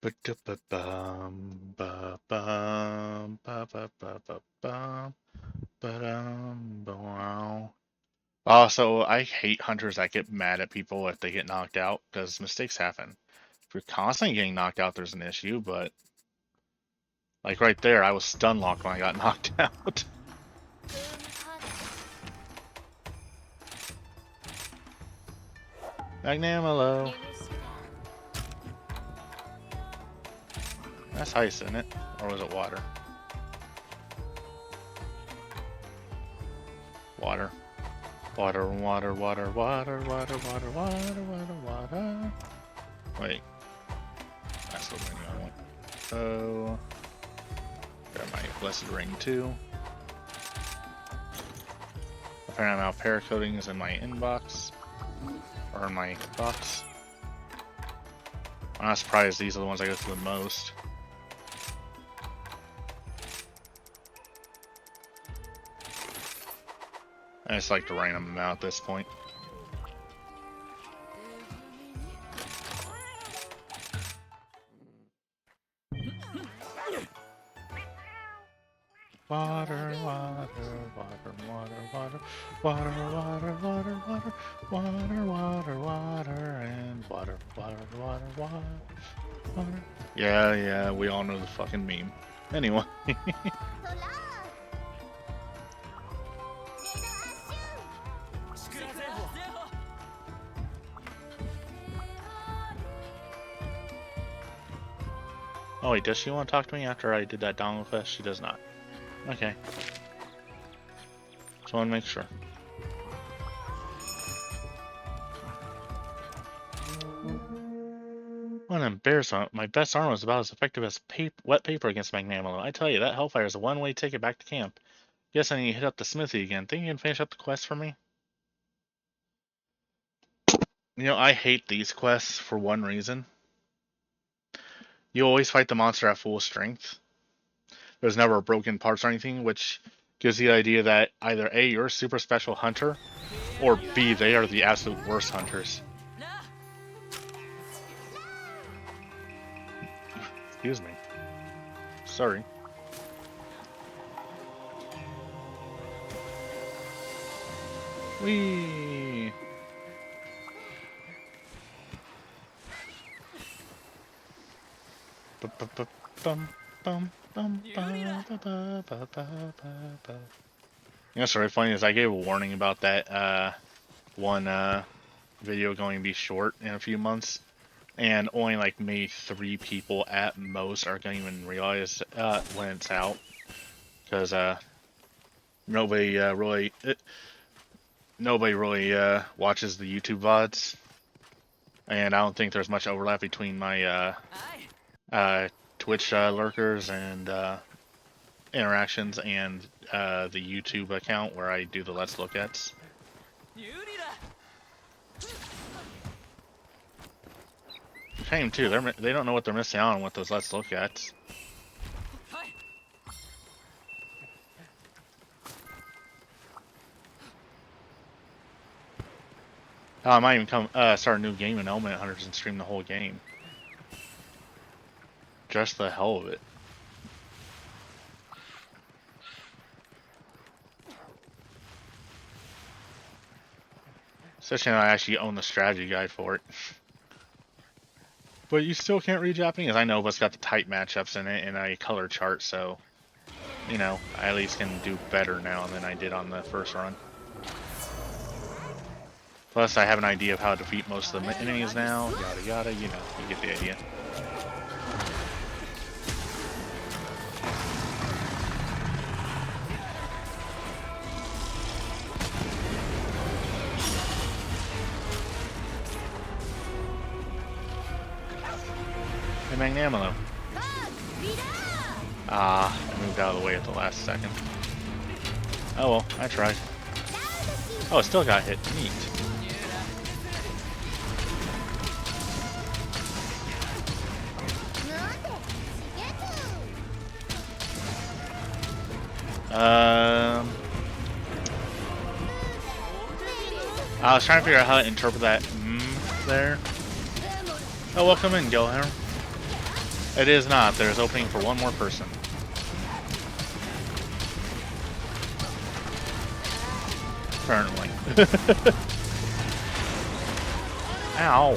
Ba-da-ba-bum, ba-bum, ba-ba-ba-ba-bum, ba-dum, ba-wow. Also, I hate hunters that get mad at people if they get knocked out, because mistakes happen. If you're constantly getting knocked out, there's an issue, but like right there, I was stun locked when I got knocked out. Magnamalo. That's ice, isn't it? Or was it water? Water. Water, water, water, water, water, water, water, water, water. Wait. That's the ring I want. So, grab my blessed ring too. Apparently now paracoating is in my inbox. Or in my box. I'm not surprised these are the ones I go through the most. I just like to random them out at this point. Water, water, water, water, water, water, water, water, water, water, water, water, and water, water, water, water, water. Yeah, we all know the fucking meme. Anyway. Oh wait, does she want to talk to me after I did that dongle quest? She does not. Okay. Just want to make sure. What an embarrassment. My best armor was about as effective as wet paper against Magnamalo. I tell you, that Hellfire is a one-way ticket back to camp. Guess I need to hit up the smithy again. Think you can finish up the quest for me? You know, I hate these quests for one reason. You always fight the monster at full strength. There's never broken parts or anything, which gives the idea that either A, you're a super special hunter, or B, they are the absolute worst hunters. Excuse me. Sorry. Whee! Bum, bum, bum, you know what's really funny is I gave a warning about that one video going to be short in a few months, and only like maybe 3 people at most are going to even realize when it's out, because nobody really watches the YouTube VODs, and I don't think there's much overlap between my Twitch lurkers and interactions and the YouTube account where I do the Let's Look Ats. Shame too. They don't know what they're missing out on with those Let's Look Ats. I might even start a new game in Element Hunters and stream the whole game. Just the hell of it. Especially when I actually own the strategy guide for it. But you still can't read Japanese. I know, but it's got the type matchups in it and a color chart, so you know, I at least can do better now than I did on the first run. Plus, I have an idea of how to defeat most of the enemies now. Yada yada, you know, you get the idea. Magnamalo. I moved out of the way at the last second. Oh well, I tried. Oh, it still got hit. Neat. I was trying to figure out how to interpret that there. Oh, welcome in, Gilham. It is not. There's opening for one more person. Apparently. Ow.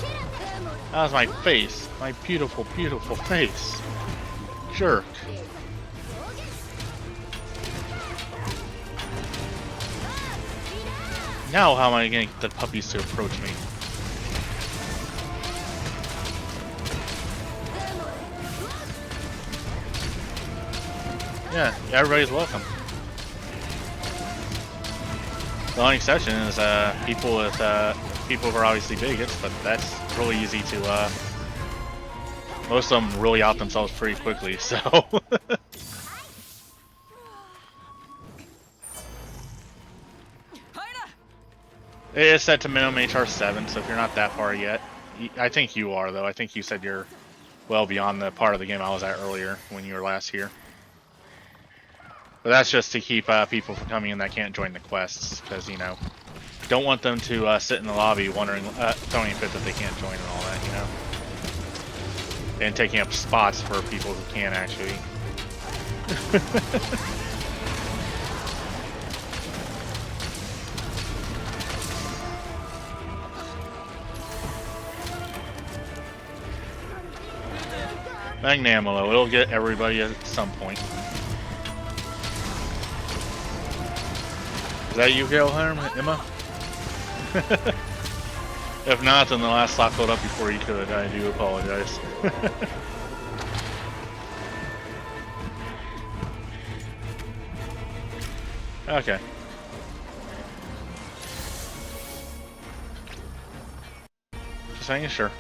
That was my face. My beautiful, beautiful face. Jerk. Now how am I going to get the puppies to approach me? Yeah, everybody's welcome. The only exception is people who are obviously bigots, but that's really easy to most of them really out themselves pretty quickly, so it is set to minimum HR 7, so if you're not that far yet, I think you are though. I think you said you're well beyond the part of the game I was at earlier when you were last here. But that's just to keep people from coming in that can't join the quests, because, you know, don't want them to sit in the lobby wondering, throwing a fit that they can't join and all that, you know? And taking up spots for people who can actually. Magnamalo, it'll get everybody at some point. Is that you, Galeharm, Emma? If not, then the last slot filled up before you could. I do apologize. Okay. Just making sure.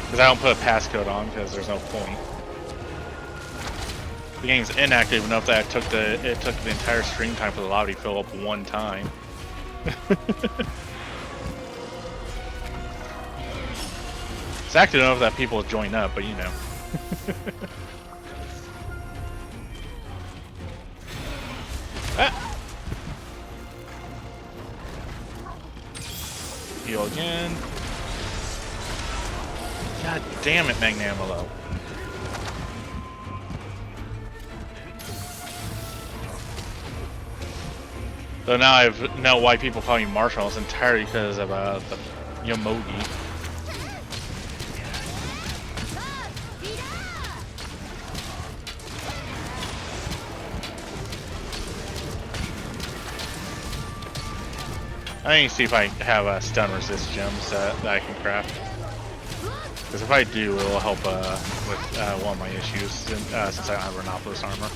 Because I don't put a passcode on, because there's no point. The game's inactive enough that it took the entire stream time for the lobby to fill up one time. It's active enough that people join up, but you know. Ah! Heal again. God damn it, Magnamalo. So now I know why people call me Marshall. It's entirely because of the Yomogi. I need to see if I have stun resist gems that I can craft. Because if I do, it will help with one of my issues since I don't have Rhinopolis armor.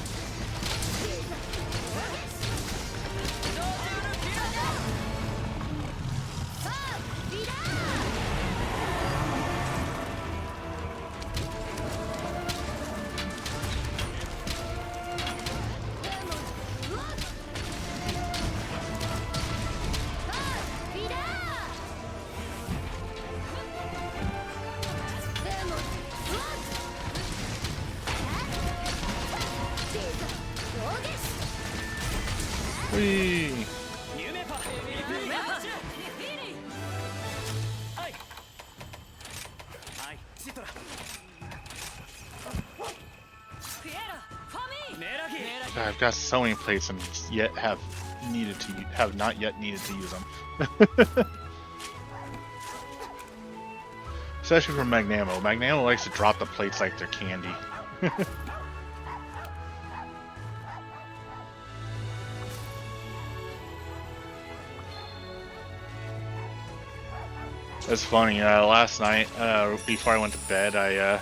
Whee! God, I've got so many plates and yet have not yet needed to use them. Especially for Magnamo. Magnamo likes to drop the plates like they're candy. It's funny, last night, before I went to bed, I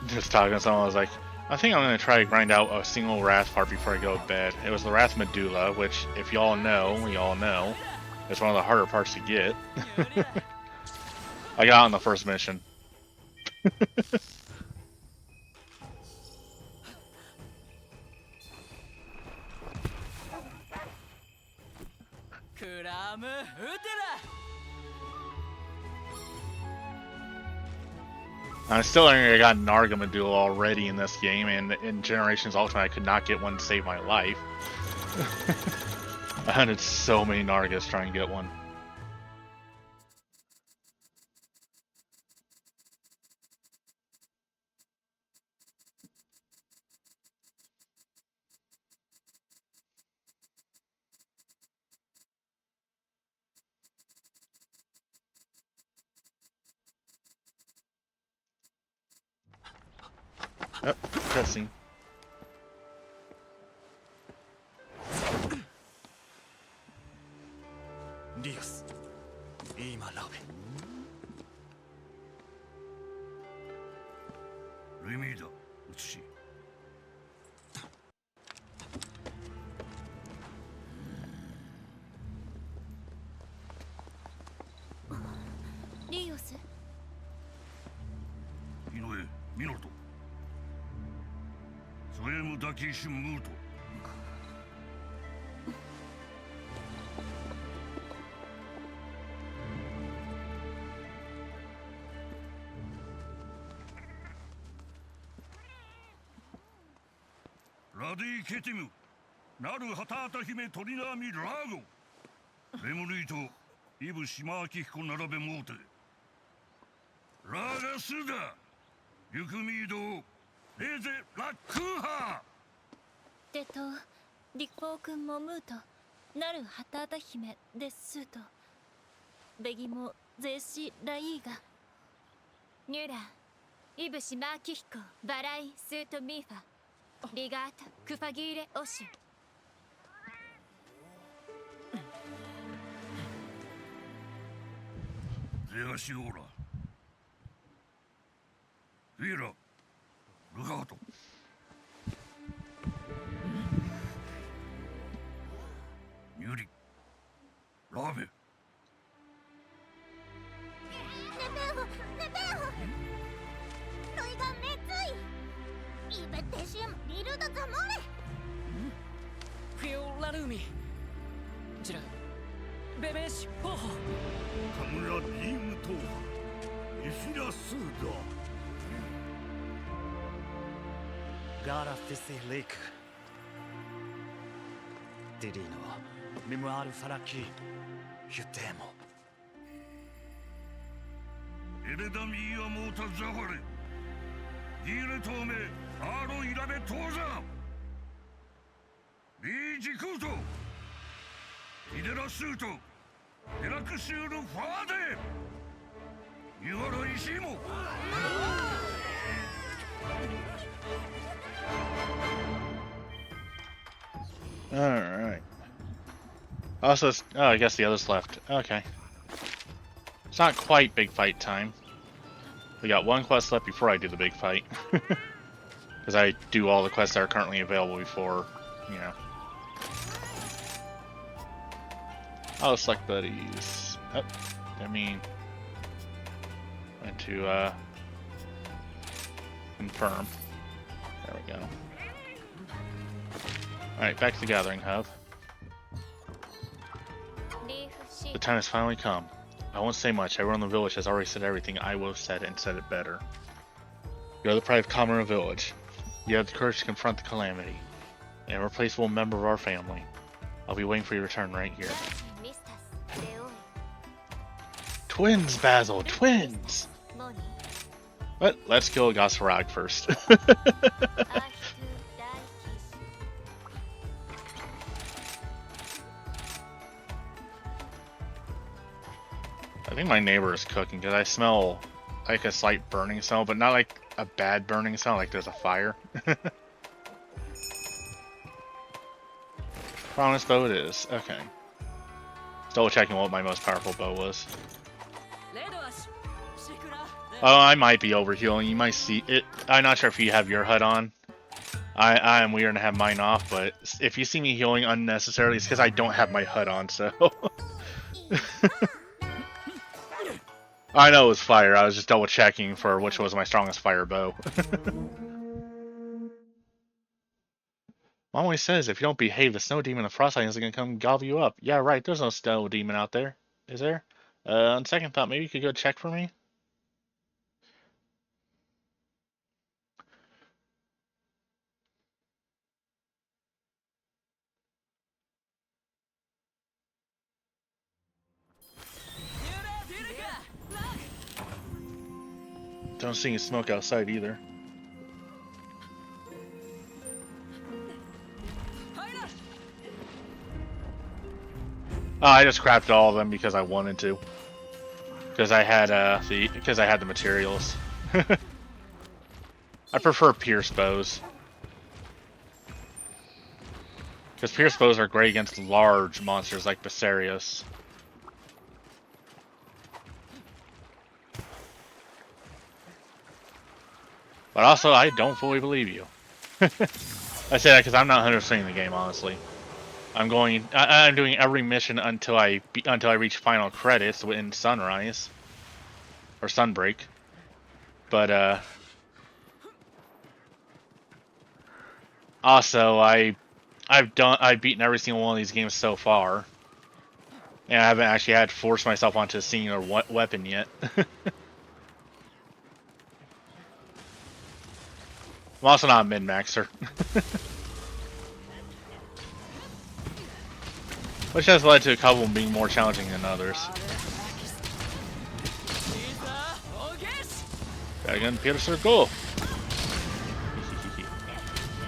just talking to someone, I was like, I think I'm going to try to grind out a single Wrath part before I go to bed. It was the Wrath Medulla, which, if y'all know, it's one of the harder parts to get. I got on the first mission. I'm still angry I got Narga Medulla already in this game, and in Generations Ultimate I could not get one to save my life. I hunted so many Nargas trying to get one. Oh, cutscene.
リオス、今ラベ。ルミーだ、写し。
リオス、
井上、ミノルト。ソエムダキーシュムート。ラディケティム、ナルハタータ姫トリナーミラーゴ、レムリーとイブシマアキヒコ並べモーテ、ラガスダ、リュクミード、エーゼラックーハ
デト、リッポー君もムーと、なるハタータ姫ですと、ベギもゼーシライーガ、ニュラ、イブシマアキヒコ、バライスートミーファ。リガータ、クファギーレオシュ。
ゼアシオーラ、フィーラ、ルカート。ニュリ、ラベ。
ネペホ、ネペホ。ロイガメツイ。イベテシウムリルドザモレ。
フィオラルーミジラベベシホホ
カムラビームトーハ、エフィラスーダ。
ガラフィセレイクディリーノミムアルファラキユテーモ
エレダミーアモータザファレ、ギーレトーメ、アーロイラベトーザ、リージクート、イデラスート、デラクシュールファーデ、ユアライシーモ。
Alright. Also, oh, I guess the others left. Okay. It's not quite big fight time. We got one quest left before I do the big fight. Because I do all the quests that are currently available before, you know. Oh, select buddies. Oh, I mean... went to, confirm. There we go. Alright, back to the Gathering Hub. The time has finally come. I won't say much. Everyone in the village has already said everything I would have said and said it better. You are the pride of Kamura Village. You have the courage to confront the calamity. An irreplaceable member of our family. I'll be waiting for your return right here. Twins, Basil! Twins! But let's kill Gosfarag first. I think my neighbor is cooking because I smell like a slight burning smell, but not like a bad burning smell, like there's a fire. Promise bow it is. Okay. Double checking what my most powerful bow was. Oh, I might be overhealing. You might see it. I'm not sure if you have your HUD on. I am weird to have mine off, but if you see me healing unnecessarily, it's because I don't have my HUD on, so... I know it was fire. I was just double checking for which was my strongest fire bow. Mom always says if you don't behave, the snow demon of Frost Islands is gonna come gobble you up. Yeah, right. There's no snow demon out there, is there? On second thought, maybe you could go check for me. Don't see any smoke outside either. Oh, I just crafted all of them because I wanted to. Because I had the materials. I prefer pierce bows. Because pierce bows are great against large monsters like Basarios. But also, I don't fully believe you. I say that because I'm not 100%ing the game, honestly. I'm doing every mission until I reach final credits in Sunrise or Sunbreak. But also I've beaten every single one of these games so far, and I haven't actually had to force myself onto a singular weapon yet. I'm also not a min-maxer. Which has led to a couple being more challenging than others. Dragon Piercer, go!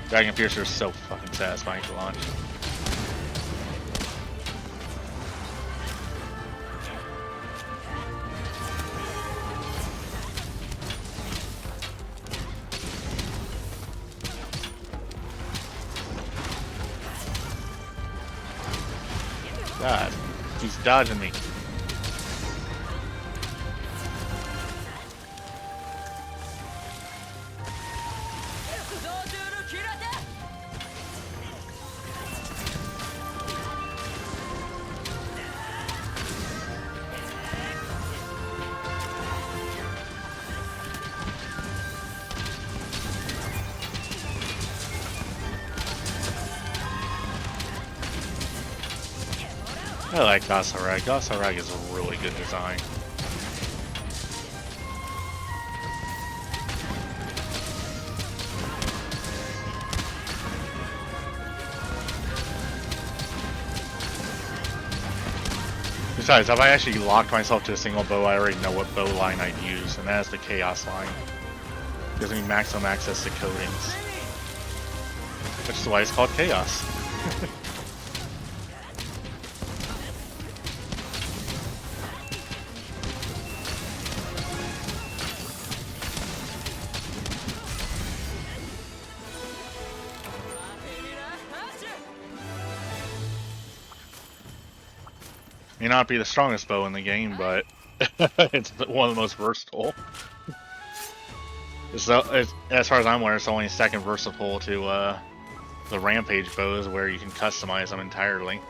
Dragon Piercer is so fucking satisfying to launch. God, he's dodging me. I like Gasarag. Gasarag is a really good design. Besides, if I actually locked myself to a single bow, I already know what bow line I'd use, and that's the Chaos line. Gives me maximum access to coatings. Which is why it's called Chaos. May not be the strongest bow in the game, but it's one of the most versatile. So, as far as I'm aware, it's only second versatile to the Rampage bows, where you can customize them entirely.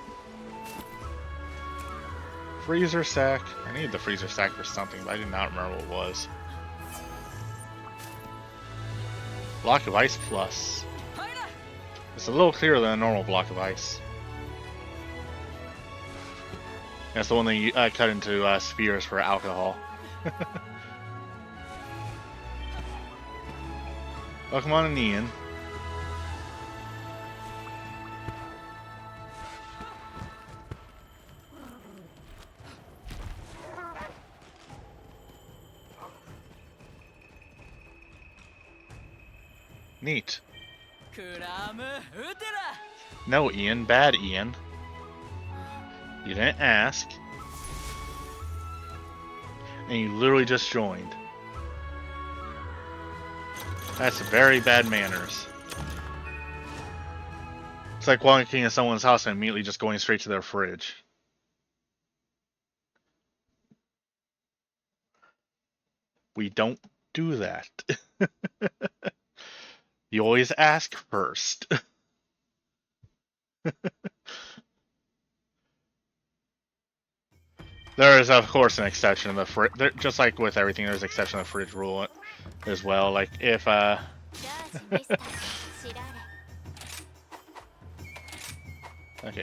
Freezer sack. I needed the freezer sack for something, but I did not remember what it was. Block of Ice Plus. It's a little clearer than a normal block of ice. That's the one that you cut into spheres for alcohol. Welcome on, Ian. Neat. No, Ian. Bad Ian. You didn't ask. And you literally just joined. That's very bad manners. It's like walking into someone's house and immediately just going straight to their fridge. We don't do that. You always ask first. There is, of course, an exception in the fridge. Just like with everything, there's an exception in the fridge rule as well. Like if okay,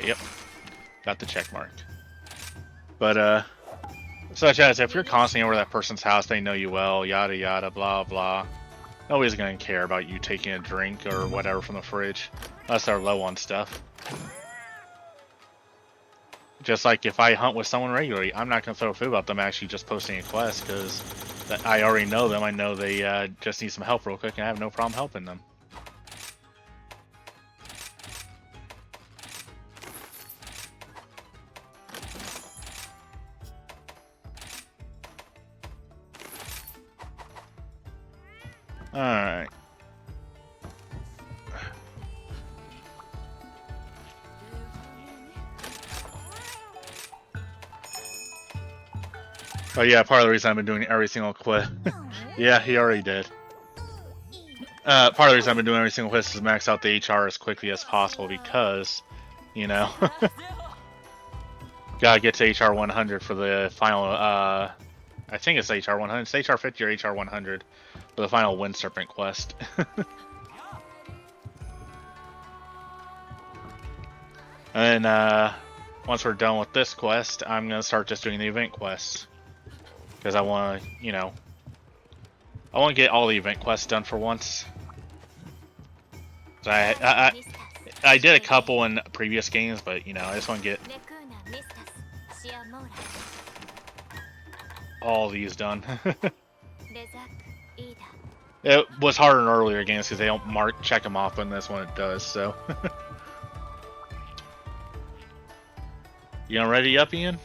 yep, got the check mark. But such as if you're constantly over that person's house, they know you well, yada yada, blah blah. Nobody's gonna care about you taking a drink or whatever from the fridge, unless they're low on stuff. Just like if I hunt with someone regularly, I'm not going to throw food about them actually just posting a quest, because I already know them. I know they just need some help real quick, and I have no problem helping them. Alright. Oh yeah, part of the reason I've been doing every single quest. Yeah, he already did. Part of the reason I've been doing every single quest is max out the HR as quickly as possible because, you know, gotta get to HR 100 for the final. I think it's HR 100. It's HR 50 or HR 100 for the final Wind Serpent quest. And then once we're done with this quest, I'm gonna start just doing the event quests because I want to, you know, I want to get all the event quests done for once. So I did a couple in previous games, but you know, I just want to get all these done. It was harder in earlier games because they don't check them off, and this one it does. So, you gonna ready up, Ian?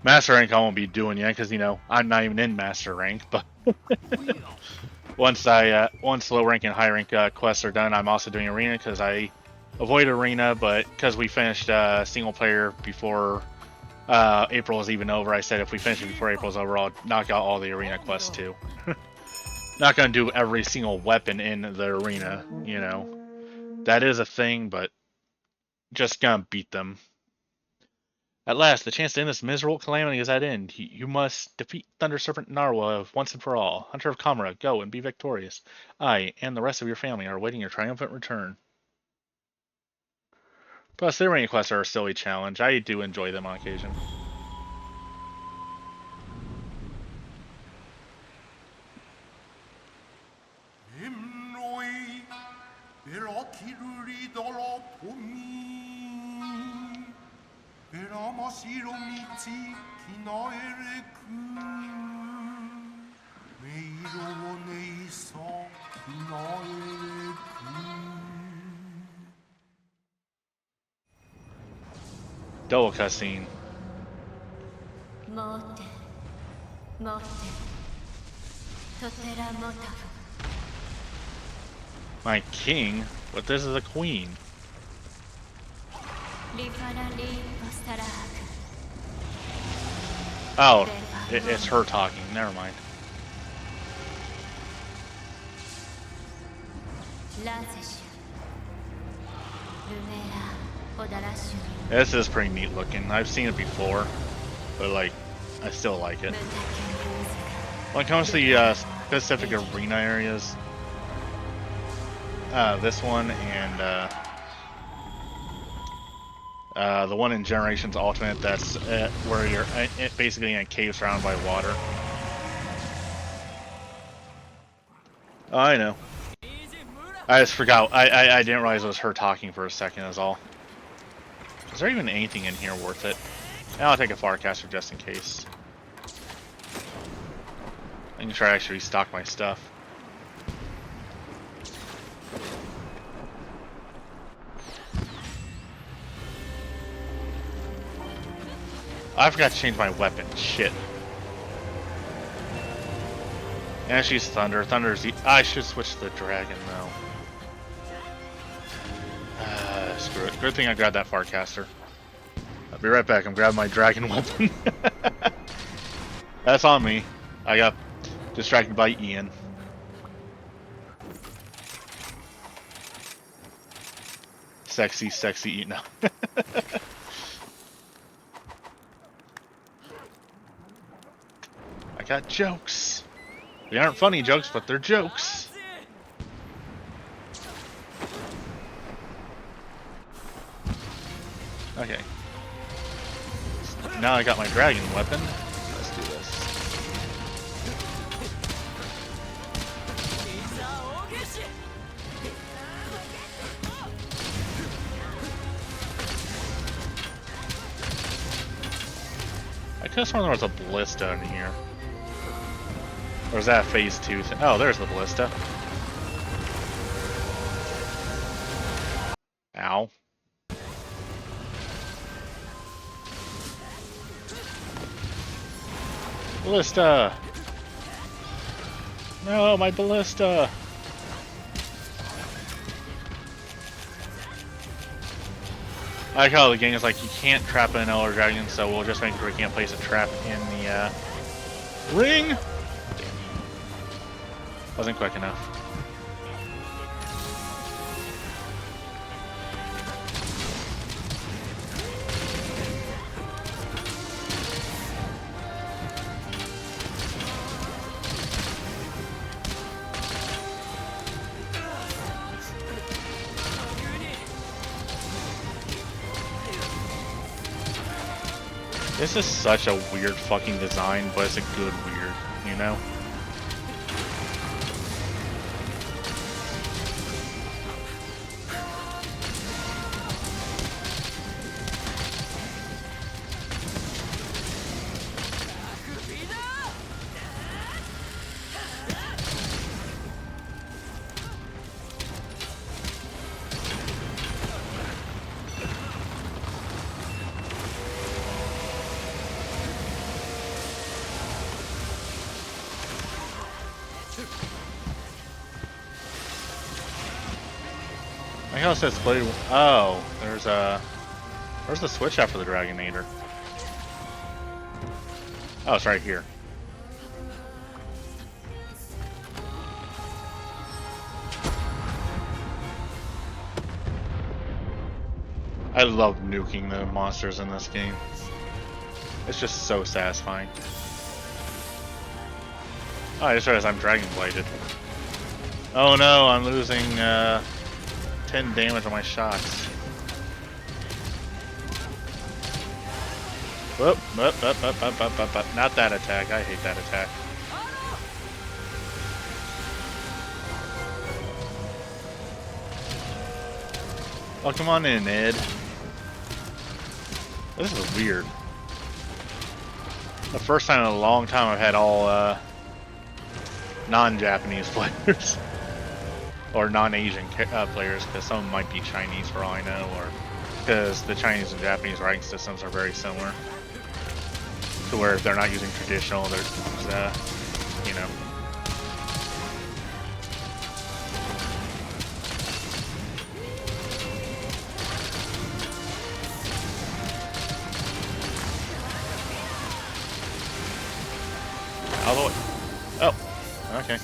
Master rank I won't be doing yet because you know I'm not even in master rank. But once low rank and high rank quests are done, I'm also doing arena because I avoid arena. But because we finished single player before April is even over, I said if we finish it before April's over, I'll knock out all the arena quests too. Not gonna do every single weapon in the arena, you know. That is a thing, but just gonna beat them. At last, the chance to end this miserable calamity is at end. You must defeat Thunder Serpent Narwa once and for all. Hunter of Kamara, go and be victorious. I and the rest of your family are awaiting your triumphant return. Plus, the arena quests are a silly challenge. I do enjoy them on occasion. Double cutscene. My king? But this is a queen. Oh, it's her talking. Never mind. This is pretty neat looking. I've seen it before, but like, I still like it. When it comes to the specific arena areas, this one and the one in Generations Ultimate, that's where you're basically in a cave surrounded by water. Oh, I know. I just forgot. I didn't realize it was her talking for a second, is all. Is there even anything in here worth it? I'll take a Farcaster just in case. I can try to actually restock my stuff. I forgot to change my weapon. Shit. And she's Thunder. Thunder's the... I should switch to the Dragon, though. Screw it. Good thing I grabbed that Farcaster. I'll be right back. I'm grabbing my Dragon weapon. That's on me. I got distracted by Ian. Sexy, sexy Ian. No. I got jokes. They aren't funny jokes, but they're jokes. Okay. Now I got my dragon weapon. Let's do this. I could have sworn there was a ballista in here. Or is that phase 2? Oh, there's the ballista. Ow. Ballista! No, my ballista! I like how the game is like, you can't trap an Elder Dragon, so we'll just make sure we can't place a trap in the ring! Wasn't quick enough. This is such a weird fucking design, but it's a good weird, you know? I guess it's blade. Oh, there's a. Where's the switch after the Dragonator? Oh, it's right here. I love nuking the monsters in this game. It's just so satisfying. Oh, I just realized I'm Dragon Bladed. Oh no, I'm losing 10 damage on my shots. Whoop, whoop, whoop, whoop, whoop, whoop, whoop, whoop. Not that attack. I hate that attack. Oh, come on in, Ed. This is weird. The first time in a long time I've had all non-Japanese players. Or non-Asian players, because some of them might be Chinese for all I know, or because the Chinese and Japanese writing systems are very similar. To where if they're not using traditional, there's, you know. All the way. Oh, okay.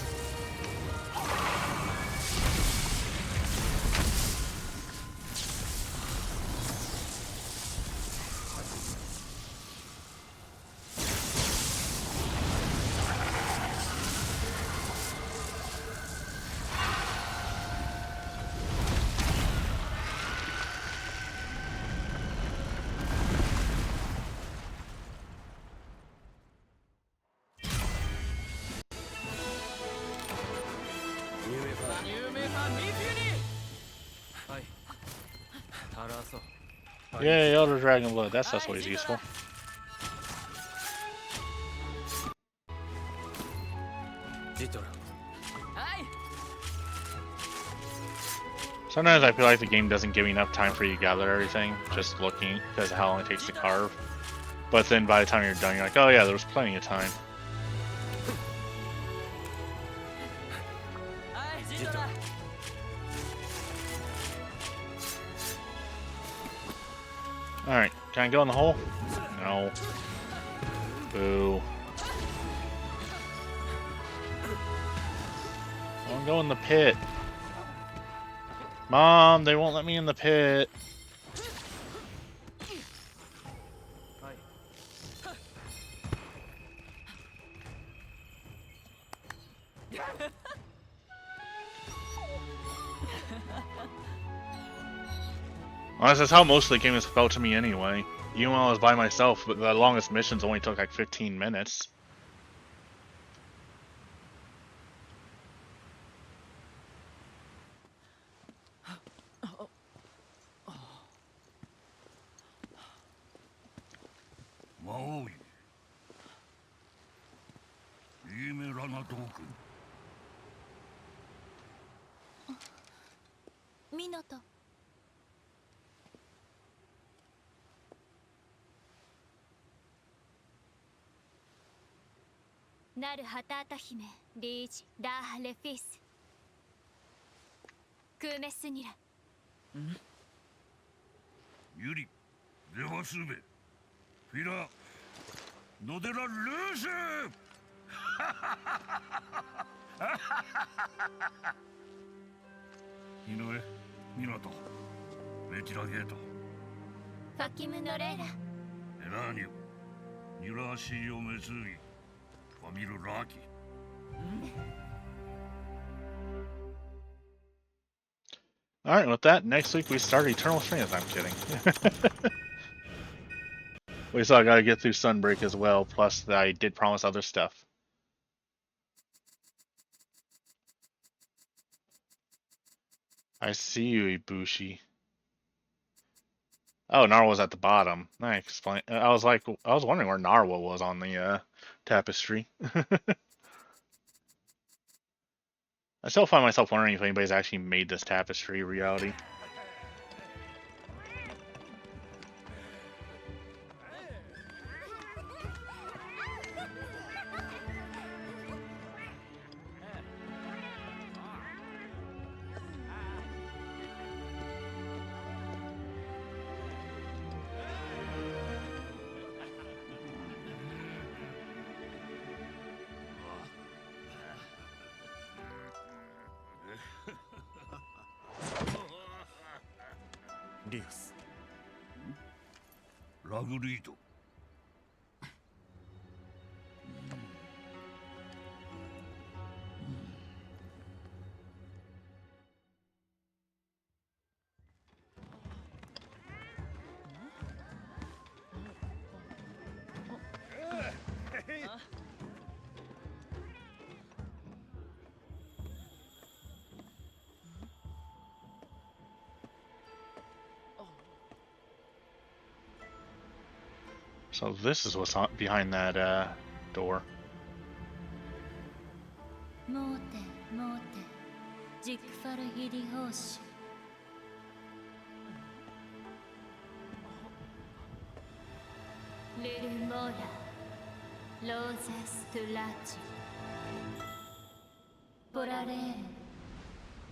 Yay, Elder Dragon Blood. That's always useful. Sometimes I feel like the game doesn't give me enough time for you to gather everything, just looking, because of how long it takes to carve. But then by the time you're done, you're like, oh yeah, there was plenty of time. Alright, can I go in the hole? No. Boo. I want to go in the pit. Mom, they won't let me in the pit. Honestly, that's how most of the game has felt to me anyway. Even when I was by myself, but the longest missions only took like 15 minutes.
Maui. Ime Rana Doku.
ミノト。なるハタータ姫リーチダーハレフィスクーメスニラ
ユリデワスベフィラノデラルーシェ井上ミナトベチラゲート
ファキムノレーラ
エラーニュニュラーシーオメズーギファミルラーキ
Alright, with that, next week we start Eternal Strings. I'm kidding. We still gotta get through Sunbreak as well, plus that I did promise other stuff. I see you, Ibushi. Oh, Narwhal's at the bottom. I explain. I was wondering where Narwhal was on the tapestry. I still find myself wondering if anybody's actually made this tapestry a reality.
Rios.
ラグリード
So this is what's behind that door.
モーテモーテジクファルヒリホーシュリルモラローゼストラチポラレーン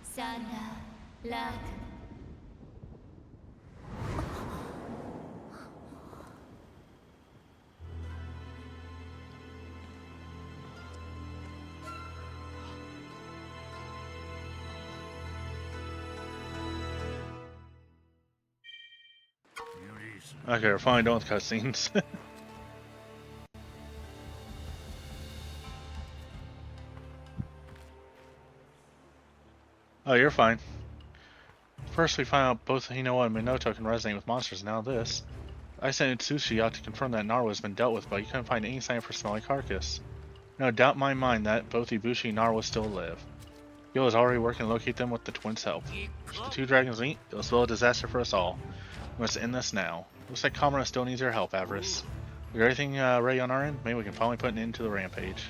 サンダーラー
Okay, we're finally done with cutscenes. Oh, you're fine. First, we find out both Hinoa and Minoto can resonate with monsters, now this. I sent Utsushi out to confirm that Narwa has been dealt with, but you couldn't find any sign of her smelly carcass. No doubt in my mind that both Ibushi and Narwa still live. Gil is already working to locate them with the twins' help. If the two dragons meet, it will spell a disaster for us all. We must end this now. Looks like Kamura still needs your help, Avarice. We got everything ready on our end? Maybe we can finally put an end to the rampage.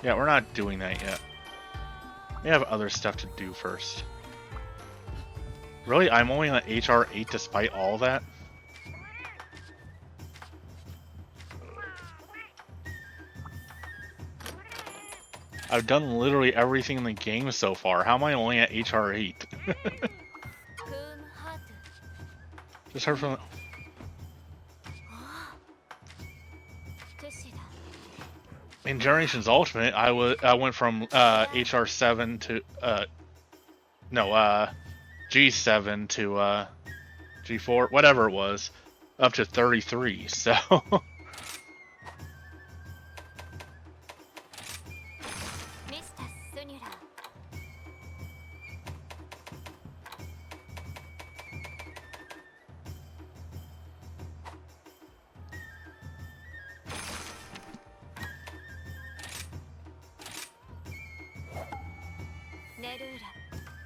Yeah, we're not doing that yet. We have other stuff to do first. Really? I'm only on HR 8 despite all that? I've done literally everything in the game so far. How am I only at HR 8? Just heard from... In Generations Ultimate, I went from HR 7 to G7 to G4, whatever it was, up to 33. So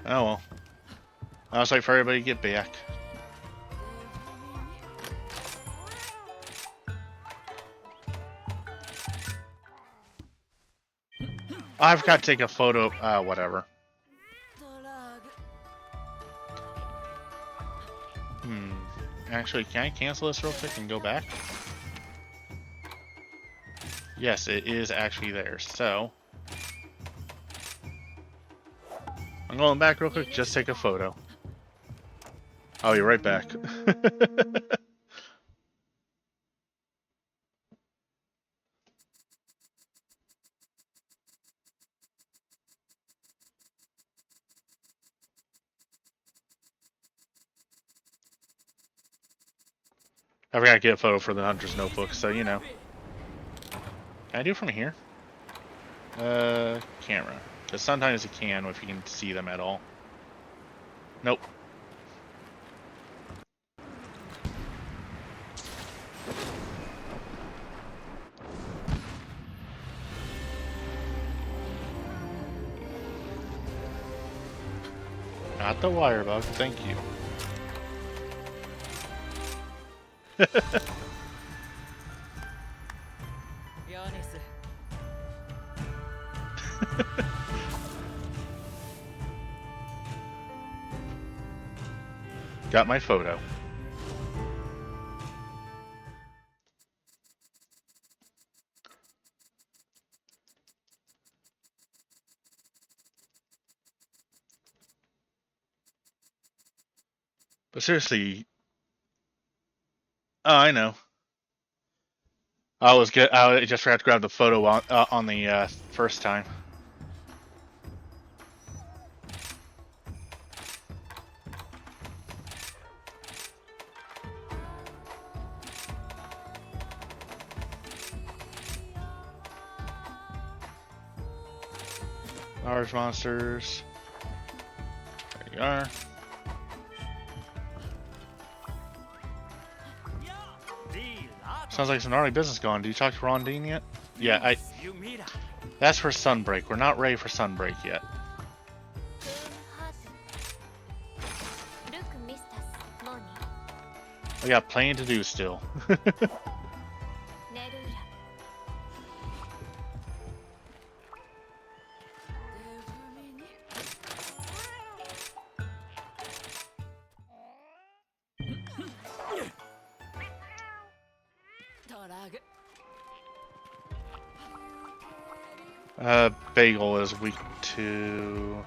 oh well. I was waiting for everybody to get back. I forgot to take a photo. Whatever. Actually, can I cancel this real quick and go back? Yes, it is actually there. So I'm going back real quick. Just take a photo. I'll be right back. I forgot to get a photo for the Hunter's Notebook, so you know. Can I do it from here? Camera. Because sometimes you can if you can see them at all. Nope. Not the wire bug, thank you. Got my photo. But seriously, oh, I know. I just forgot to grab the photo on the first time. Large monsters. There you are. Sounds like some gnarly business going. Did you talk to Rondine yet? Yeah, that's for Sunbreak. We're not ready for Sunbreak yet. We got plenty to do still. Bagel is weak to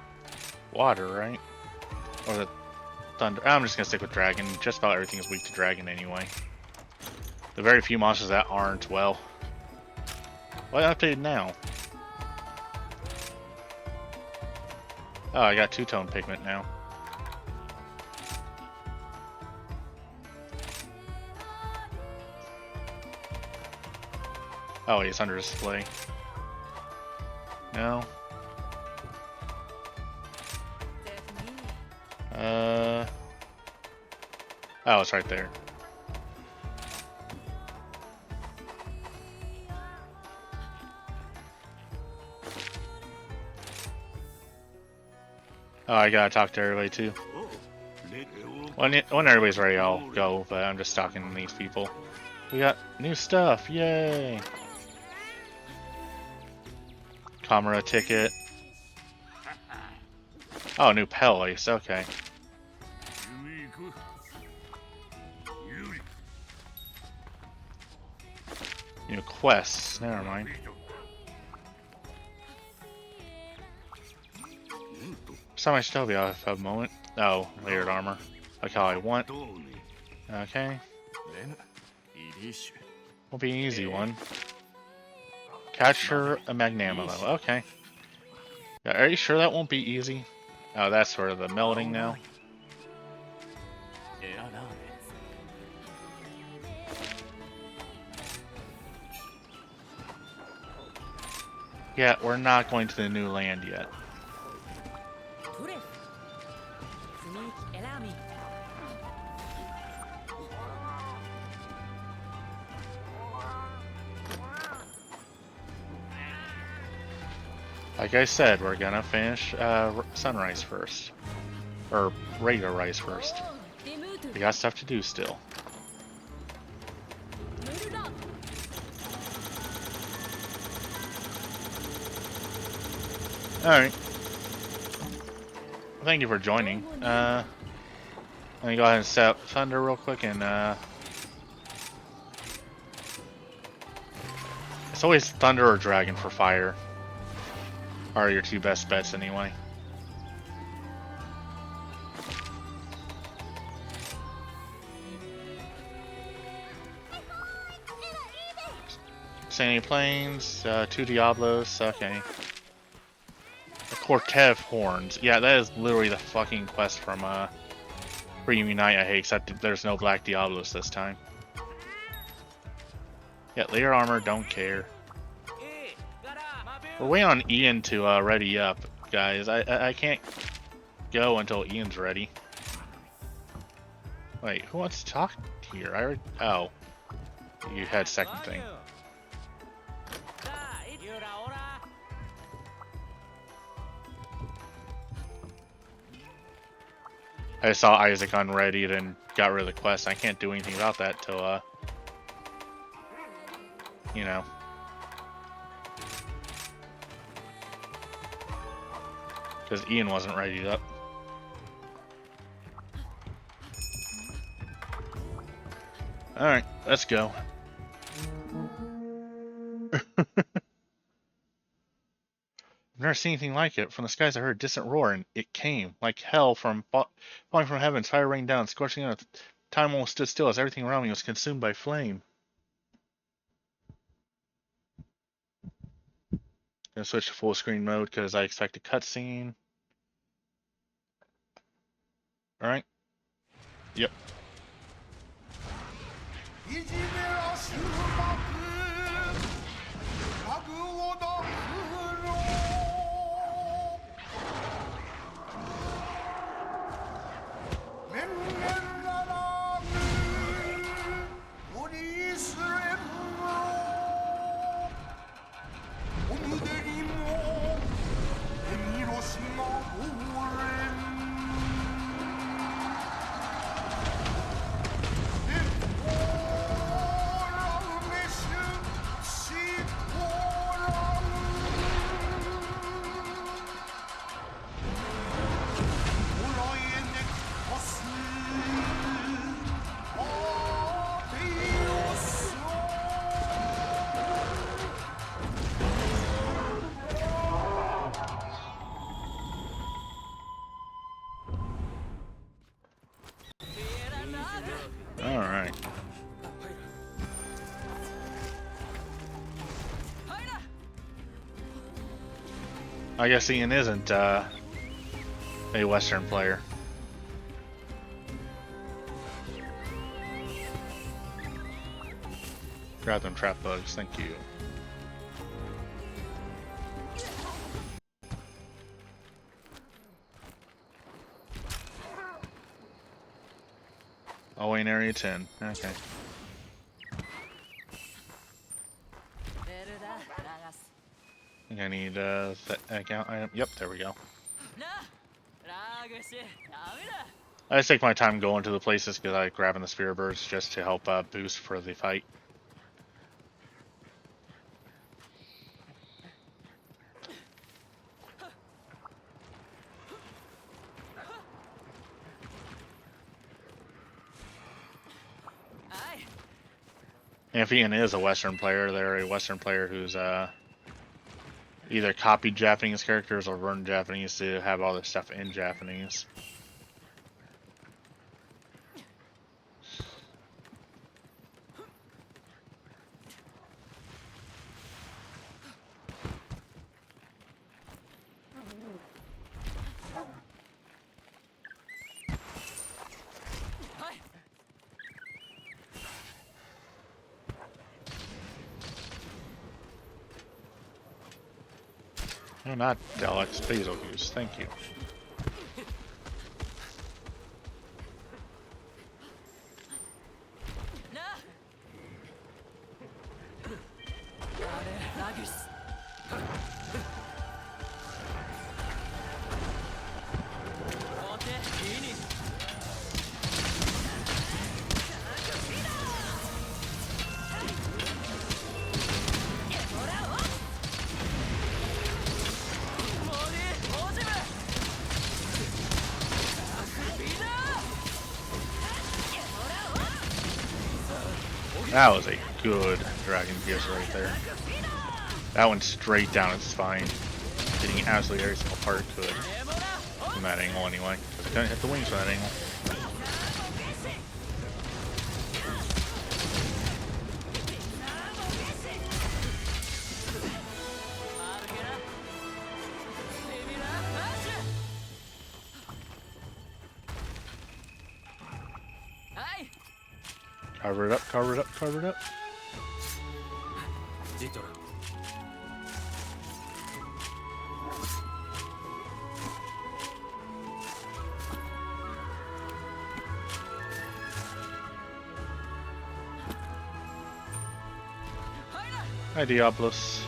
water, right? Or the thunder. I'm just gonna stick with dragon. Just about everything is weak to dragon anyway. The very few monsters that aren't, well. What updated now? Oh, I got two-tone pigment now. Oh, it's under display. No. Oh, it's right there. Oh, I gotta talk to everybody too. When everybody's ready, I'll go, but I'm just talking to these people. We got new stuff, yay! Camera ticket. Oh, new Palace, okay. New quests, never mind. Samurai Shinobi, I'll have a moment. Oh, layered armor. Like how I want. Okay. Won't be an easy one. Capture a Magnama level. Okay. Yeah, are you sure that won't be easy? Oh, that's sort of the melting now. Yeah, we're not going to the new land yet. Like I said, we're gonna finish Sunrise first. Or regular Rise first. We got stuff to do still. Alright. Thank you for joining. Let me go ahead and set up Thunder real quick and it's always Thunder or Dragon for fire. Are your two best bets anyway. Sandy Plains, 2 Diablos, okay. The Cortev Horns. Yeah, that is literally the fucking quest from Freedom Unite I hate, except there's no Black Diablos this time. Yeah, layer armor, don't care. We're waiting on Ian to ready up, guys. I can't go until Ian's ready. Wait, who wants to talk here? Oh. You had second thing. I saw Isaac unreadied and got rid of the quest. I can't do anything about that till, you know. Because Ian wasn't readied up. Alright, let's go. I've never seen anything like it. From the skies I heard a distant roar, and it came, like hell falling from heaven. Fire rained down, scorching earth. Time almost stood still as everything around me was consumed by flame. Gonna switch to full screen mode because I expect a cutscene. Alright. Yep. Alright. I guess Ian isn't a Western player. Grab them trap bugs, thank you. Oh, in area 10. Okay. I think I need the account item. Yep, there we go. I just take my time going to the places because I like grabbing the Spear Birds just to help boost for the fight. And if Ian is a Western player, they're a Western player who's either copied Japanese characters or learned Japanese to have all this stuff in Japanese. No, not Deluxe, Betelgeuse, thank you. That was a good Dragon Gears right there. That went straight down its spine, hitting absolutely every single part it could. From that angle anyway, because it couldn't hit the wings from that angle. Cover it up, cover it up, cover it up.
ジトラ
Hi, Diablos.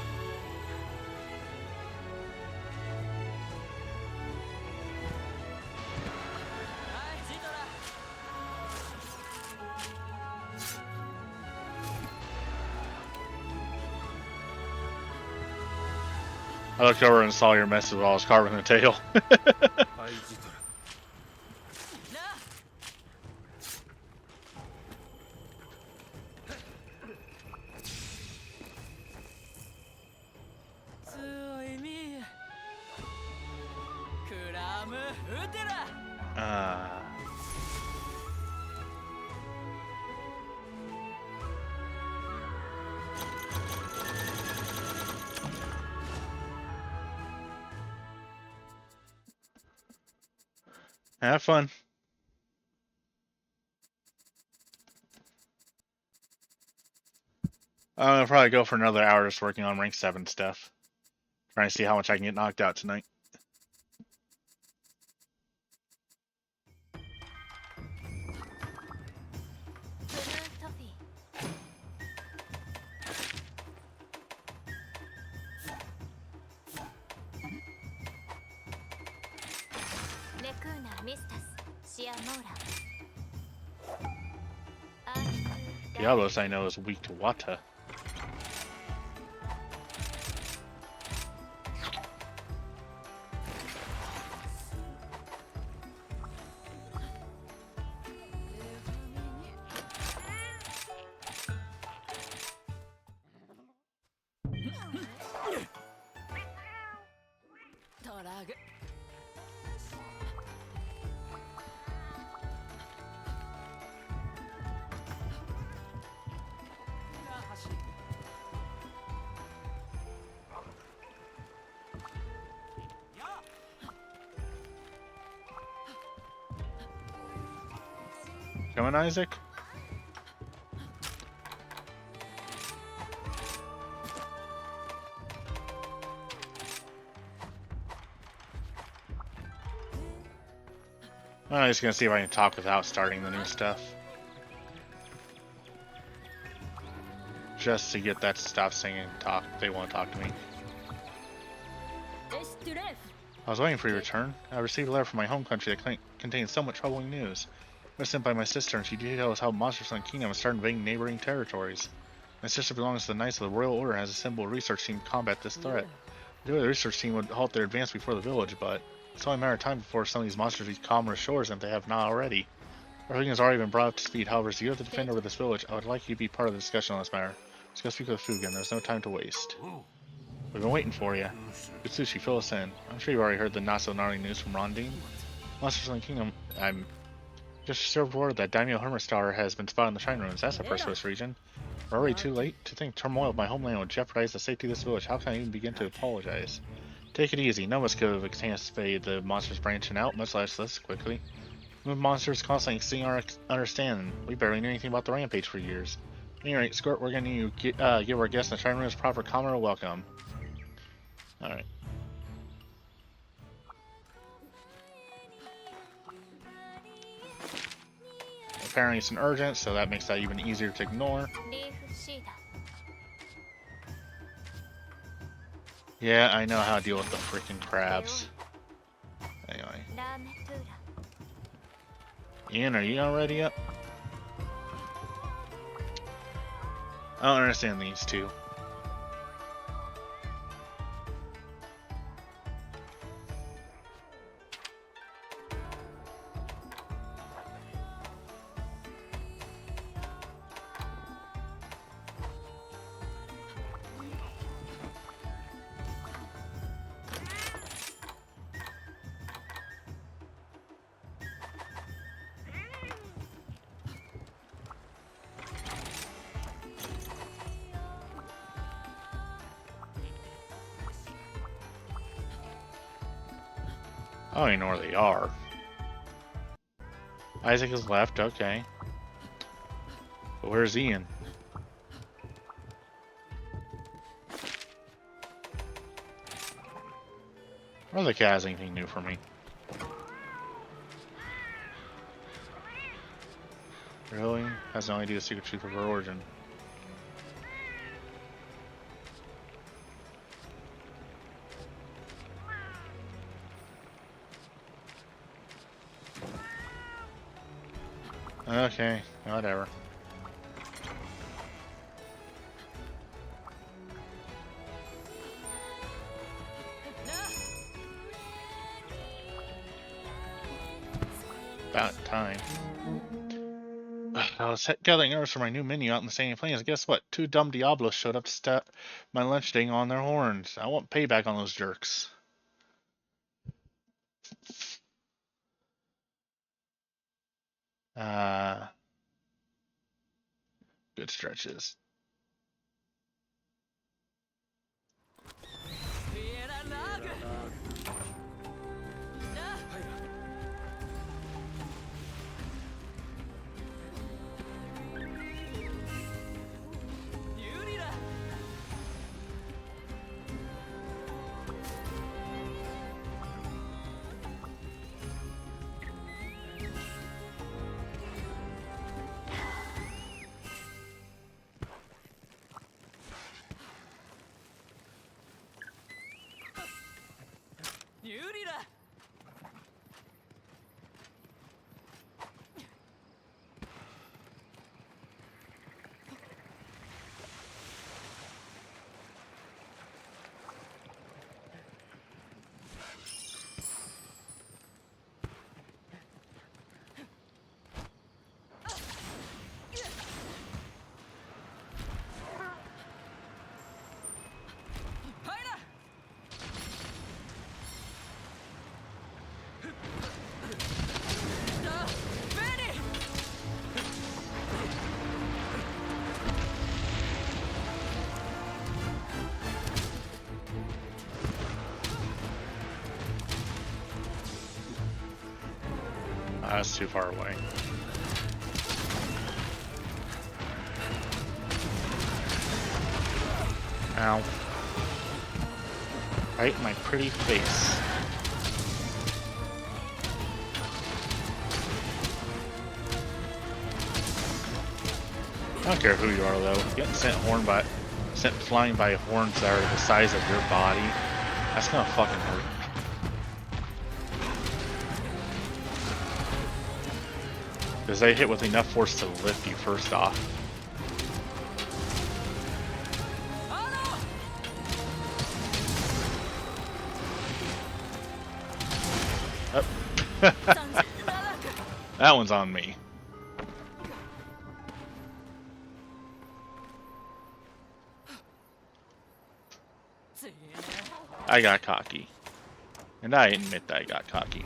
I looked over and saw your message while I was carving the tail.
はいジトラ 強いみクラムウテラ
Have fun. I'm gonna probably go for another hour just working on rank 7 stuff. Trying to see how much I can get knocked out tonight. Diablos, I know, is weak to Wata. Coming, Isaac? I'm just gonna see if I can talk without starting the new stuff. Just to get that to stop singing and talk. They want to talk to me. I was waiting for your return. I received a letter from my home country that contains so much troubling news. It was sent by my sister, and she details how Monsters Sun Kingdom has started invading neighboring territories. My sister belongs to the Knights of the Royal Order and has assembled a research team to combat this threat. The research team would halt their advance before the village, but it's only a matter of time before some of these monsters reach calmer shores if they have not already. Everything has already been brought up to speed. However, as you have to defend over this village, I would like you to be part of the discussion on this matter. Let's go speak with Fugen. There's no time to waste. We've been waiting for you. Utsushi, fill us in. I'm sure you've already heard the not so gnarly news from Rondine. Monsters Sun Kingdom, I'm just served word that Daimyo Hermitstar has been spotted in the Shrine Ruins. That's the first of this region. We're already too late. To think turmoil of my homeland would jeopardize the safety of this village. How can I even begin to apologize? Take it easy. None of us could have anticipated the monsters branching out, much less this quickly. Move monsters constantly exceeding our understanding. We barely knew anything about the rampage for years. At any rate, Squirt, we're going to give our guests in the Shrine Ruins proper commoner welcome. Alright. Apparently it's an urgent, so that makes that even easier to ignore. Yeah, I know how to deal with the freaking crabs. Anyway. Ian, are you already yet? I don't understand these two. I don't even know where they are. Isaac is left, okay. But where's Ian? I don't think it has anything new for me. Really? Has no idea the secret truth of her origin. Okay, whatever. About time. I was gathering orders for my new menu out in the Sandy Plains. Guess what? 2 dumb Diablos showed up to step my lunch ding on their horns. I want payback on those jerks. Good stretches. That's too far away. Ow. Right in my pretty face. I don't care who you are though. Getting sent flying by horns that are the size of your body, that's gonna fucking hurt. Because they hit with enough force to lift you first off. Oh. That one's on me. I got cocky. And I admit that I got cocky.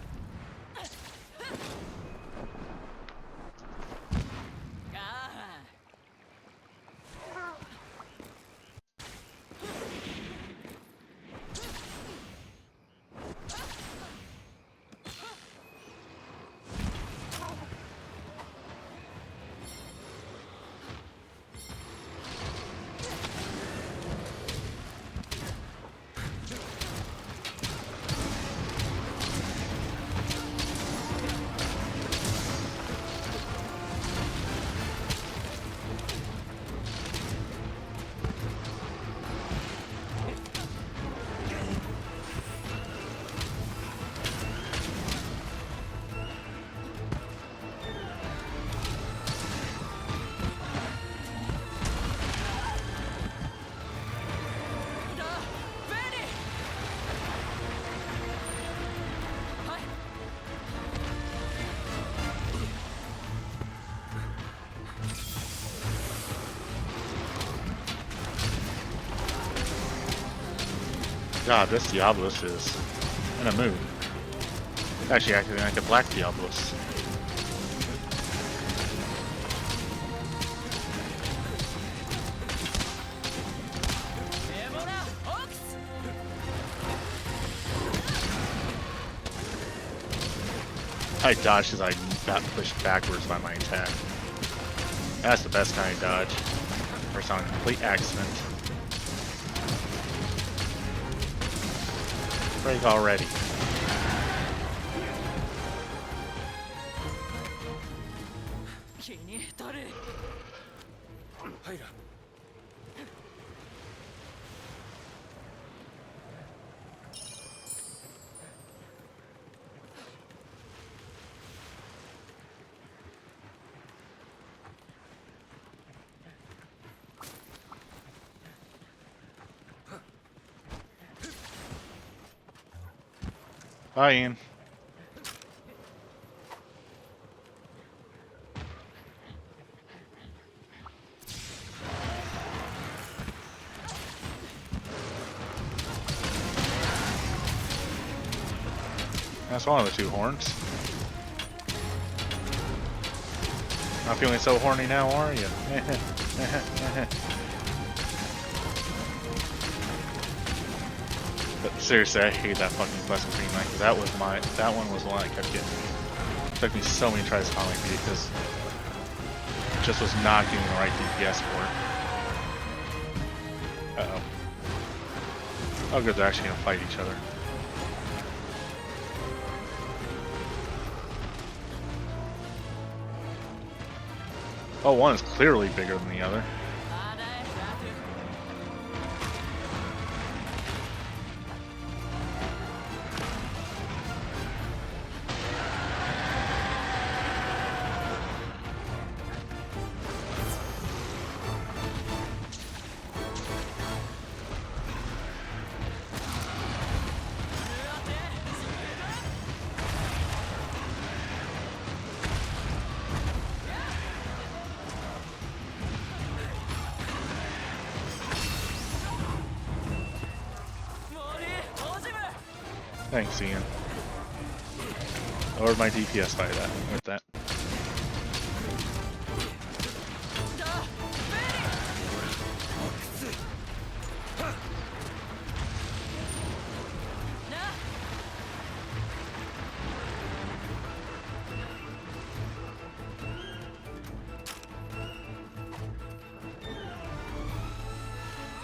God, this Diablos is in a mood. Actually acting like a black Diablos. I dodged as I got pushed backwards by my attack. That's the best kind of dodge. Or it's on complete accident. Break already. Bye, Ian. That's one of the two horns. Not feeling so horny now, are you? But seriously, I hate that fucking quest between mine, because that one was the one that kept getting me. It took me so many tries to finally beat it, because it just was not getting the right DPS for it. Uh-oh. Oh good, they're actually gonna fight each other. Oh, one is clearly bigger than the other. Thanks, Ian. Lowered my DPS by that with that.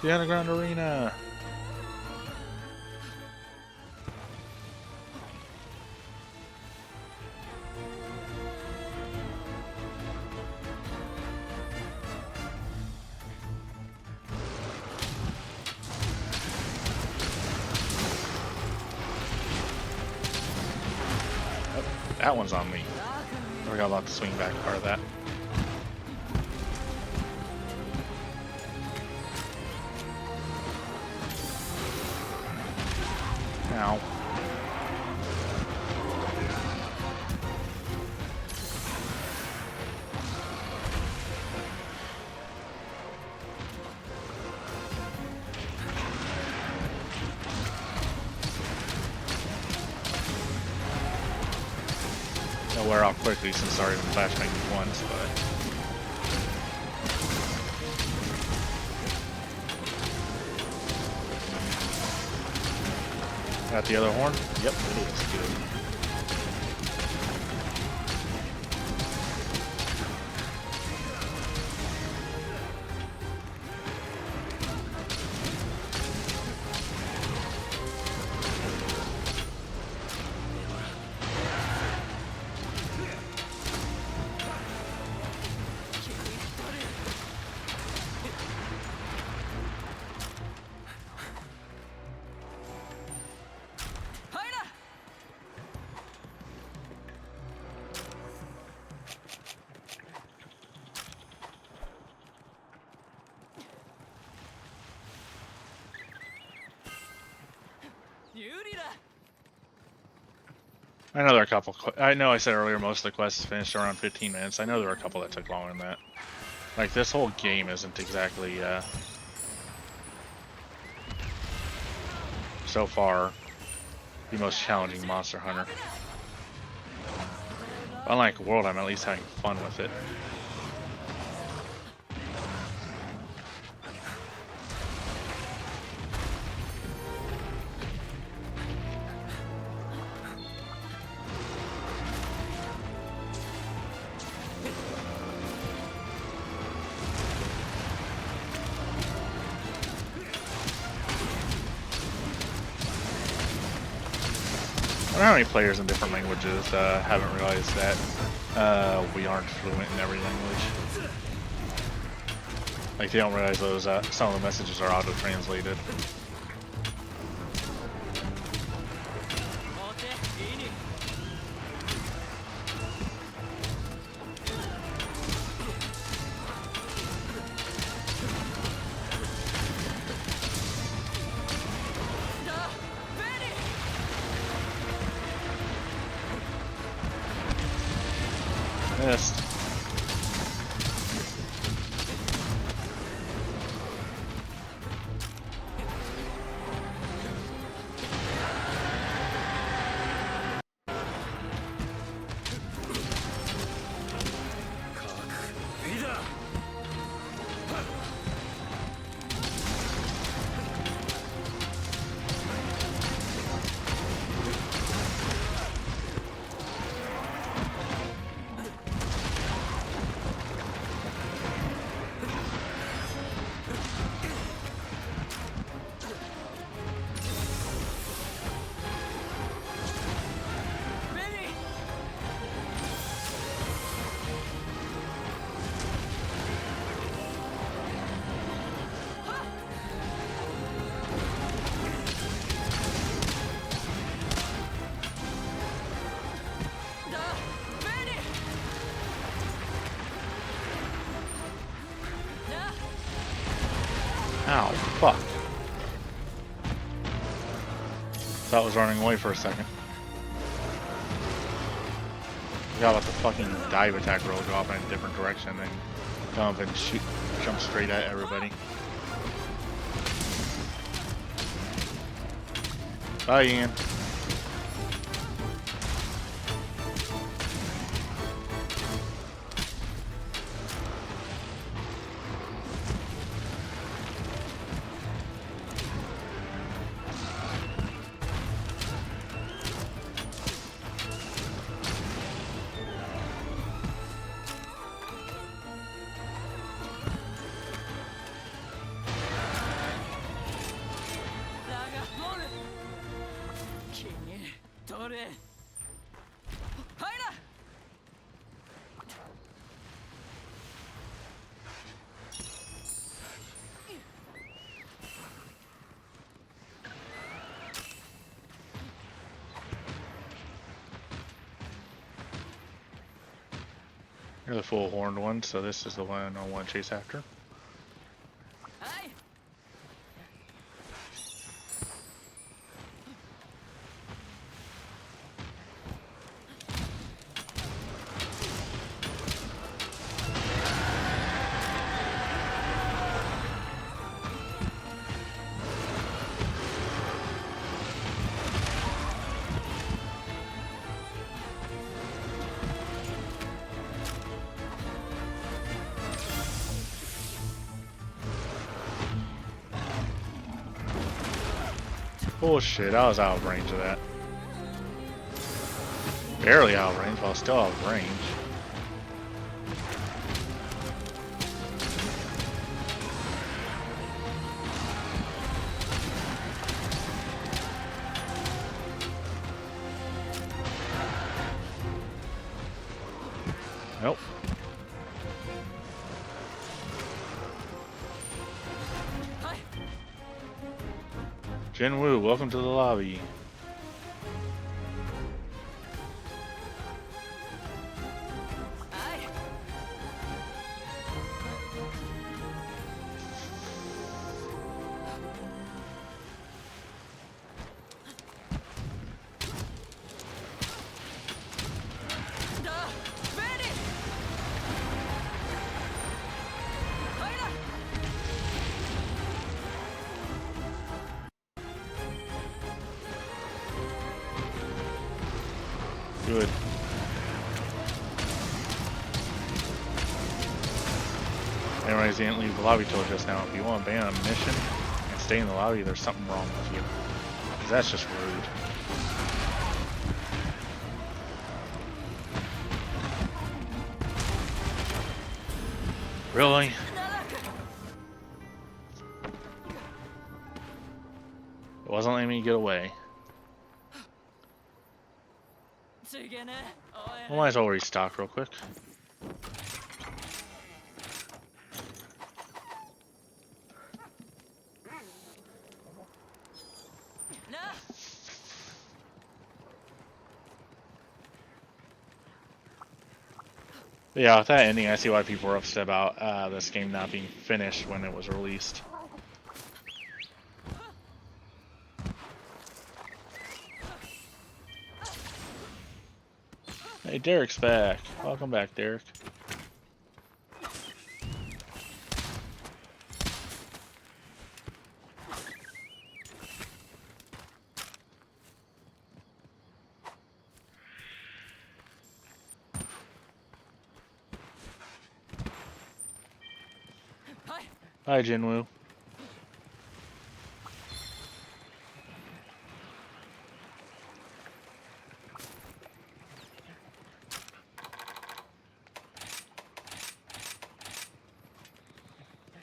The underground arena. That one's on me. I forgot about the swing back part of that. Ow. They'll wear off quickly since I already been flashbanging once, but... Got the other horn? Yep, it is. Good. I know there are a couple. I know I said earlier most of the quests finished around 15 minutes. I know there are a couple that took longer than that. Like this whole game isn't exactly so far the most challenging Monster Hunter. Unlike World, I'm at least having fun with it. wonder how many players in different languages haven't realized that we aren't fluent in every language. Like, they don't realize those some of the messages are auto-translated. Missed. Ow, fuck. Thought I was running away for a second. Forgot about the fucking dive attack roll, drop in a different direction and come up and shoot, jump straight at everybody. Bye, Ian. You're the full horned one, so this is the one I want to chase after. Bullshit, I was out of range of that. Barely out of range, but I was still out of range. Nope. Jinwoo, welcome to the lobby. Good. Anyways, didn't leave the lobby till just now. If you want to ban a mission and stay in the lobby, there's something wrong with you. 'Cause that's just rude. Really? It wasn't letting me get away.
けねお
We
い
might as well restock real quick.
な
But yeah, with that ending, I see why people were upset about this game not being finished when it was released. Hey, Derek's back. Welcome back, Derek. Hi, Jinwoo.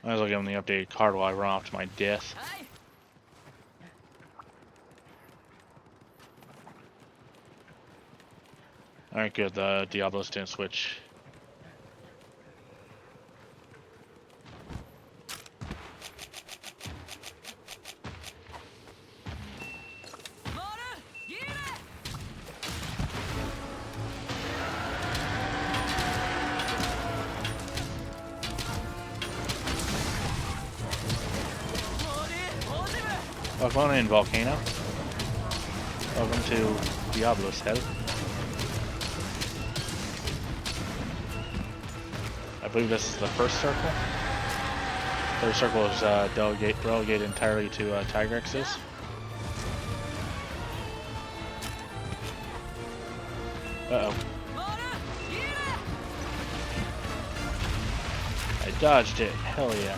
Might as well give him the updated card while I run off to my death.
はい
Alright, good. The Diablos didn't switch. Welcome in, Volcano. Welcome to Diablos Hell. I believe this is the first circle. Third circle is relegated entirely to Tigrexes. Uh-oh. I dodged it. Hell yeah.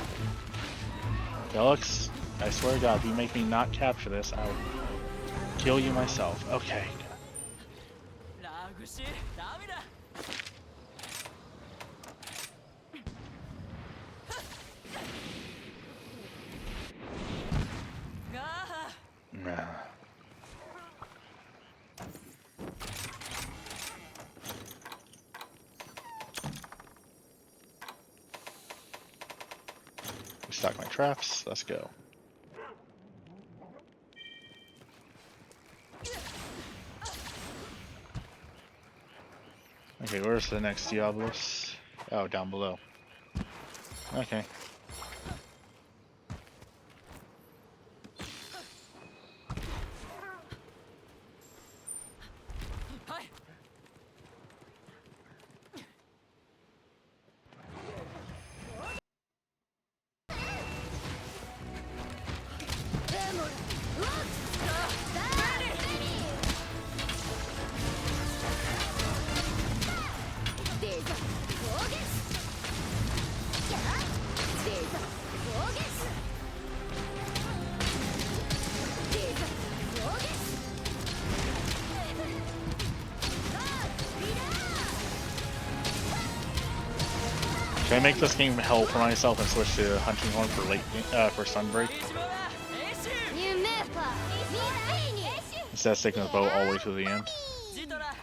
Felix, I swear to God, if you make me not capture this, I'll kill you myself. Okay.
ラグシダメだ
Nah. Restock my traps. Let's go. Okay, where's the next Diablos? Oh, down below. Okay. Can I make this game hell for myself and switch to Hunting Horn for for Sunbreak? Instead of sticking the bow all the way to the end.
ジトラ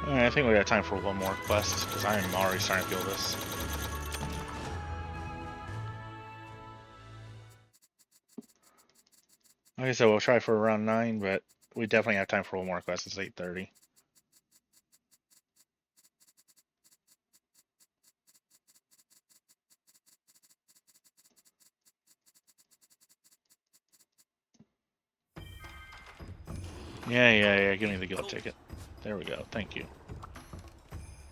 Alright, I think we got time for one more quest, because I am already starting to feel this. Like I said, we'll try for around 9, but we definitely have time for one more quest. It's 8:30. Yeah. Give me the guild ticket. There we go. Thank you.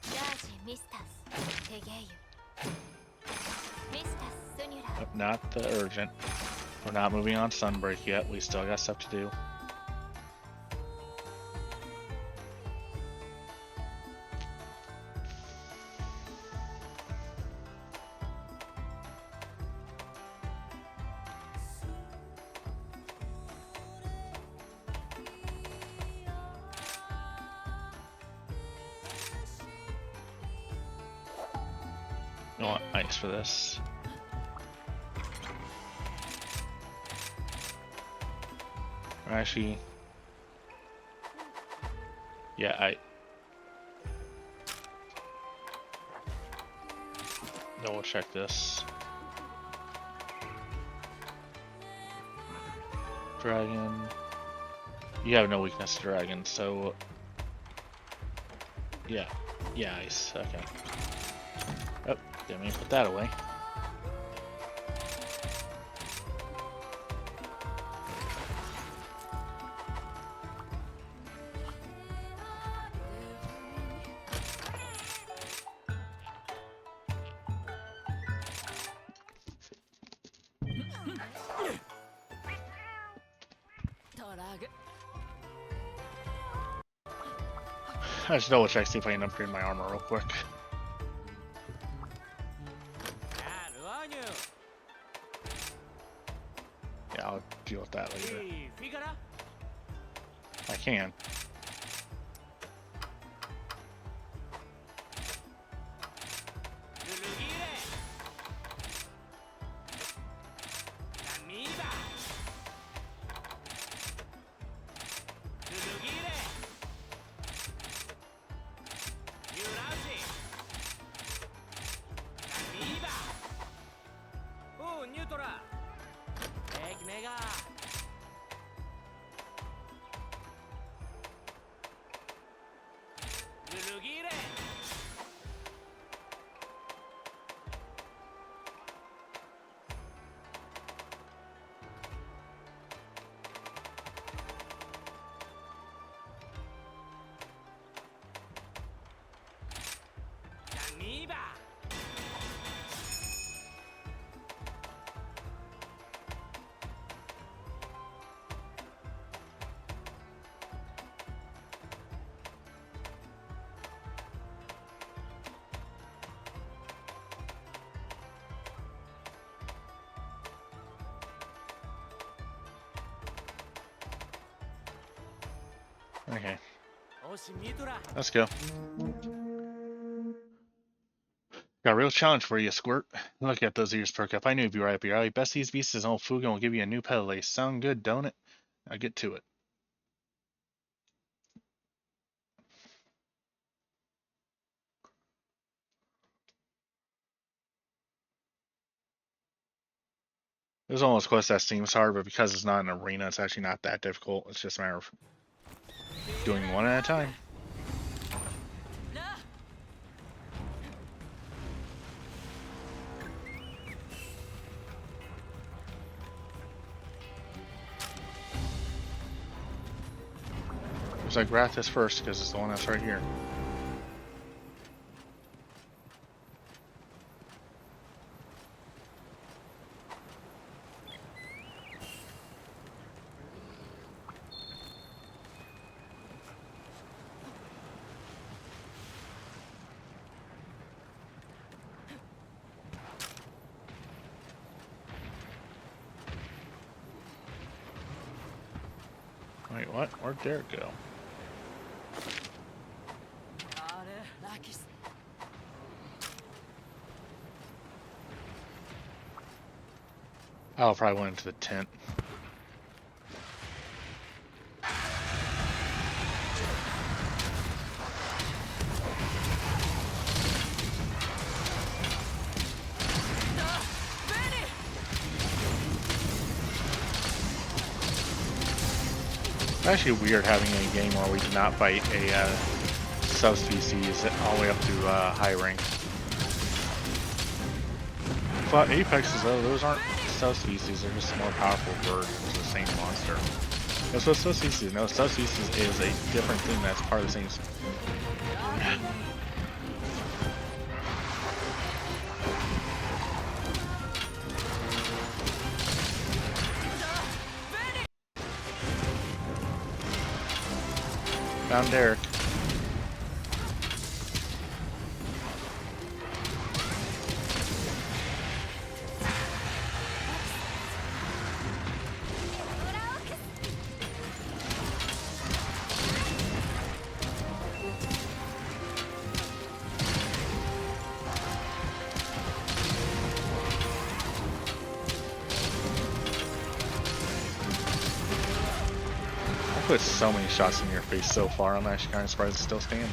ジャージミスタステゲイユミスタススニュラ
But not the urgent. We're not moving on Sunbreak yet. We still got stuff to do. I want ice for this. Actually, yeah, double check this. Dragon. You have no weakness to dragon, so yeah, ice. Okay. Oh, didn't mean to put that away. I should double check, see if I can upgrade my armor real quick. Yeah, I'll deal with that later. I can. Okay. Let's go. Got a real challenge for you, Squirt. Look at those ears perk up. I knew you'd be right up your alley. Best these beasts is old Fuga will give you a new pedal lace. Sound good, don't it? Now get to it. There's almost quest that seems hard, but because it's not an arena, it's actually not that difficult. It's just a matter of doing one at a time. Looks like Wrath is first because it's the one that's right here. Wait, what? Where'd Derek go? I'll probably went into the tent. It's actually weird having a game where we did not fight a subspecies all the way up to high rank. But Apexes though, those aren't subspecies, they're just more powerful versions of the same monster. That's what subspecies is. No, subspecies is a different thing that's part of the same. Found Derek. I put so many shots in your face so far, I'm actually kind of surprised it's still standing.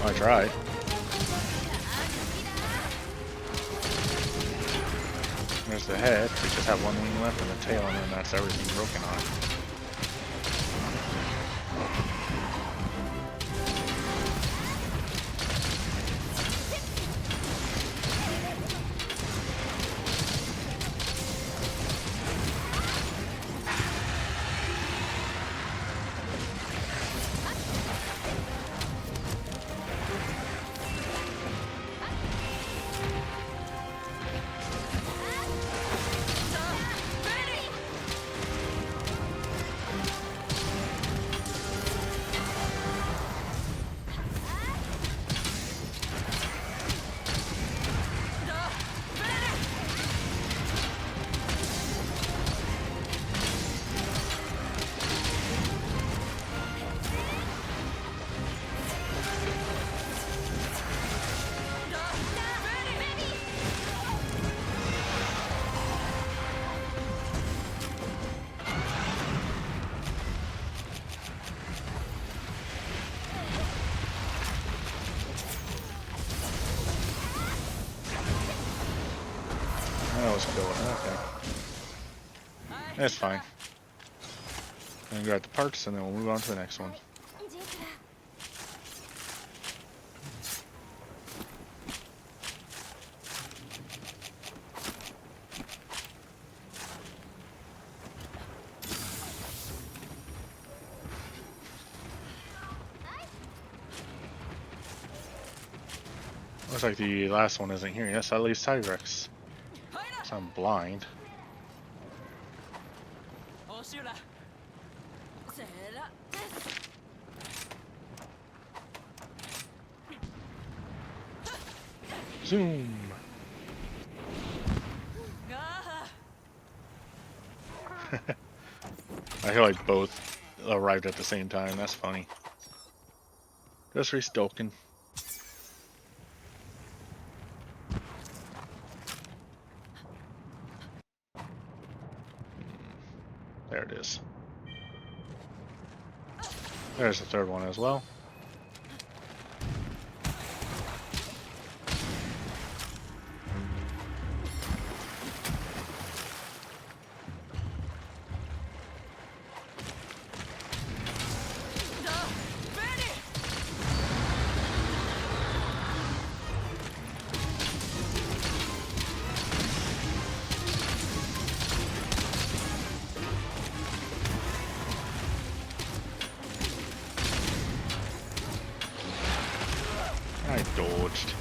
I tried. There's the head. We just have one wing left and the tail, and then that's everything broken on it. That was cool. Okay. That's fine. And grab the parts and then we'll move on to the next one. Looks like the last one isn't here. Yes, at least Tyrex. So I'm blind. Zoom. I feel like both arrived at the same time. That's funny. Just restoking. There it is. There's the third one as well. I dodged.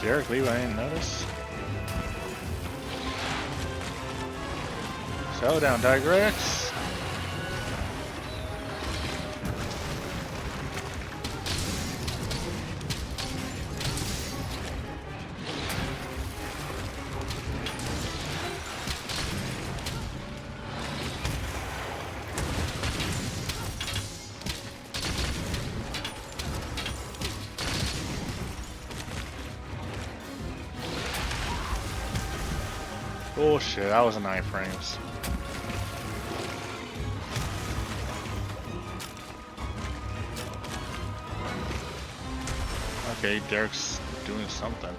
Derek Levi, I didn't notice. Slow down, Digrex. Oh shit, that was a 9 frames. Okay, Derek's doing something.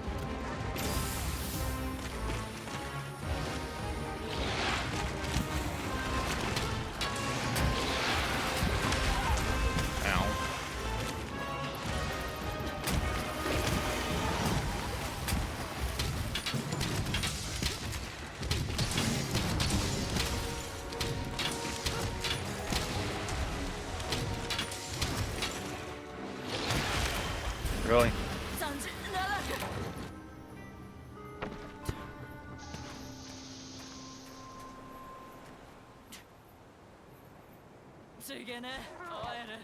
Ow. Really?
37ちげねおえる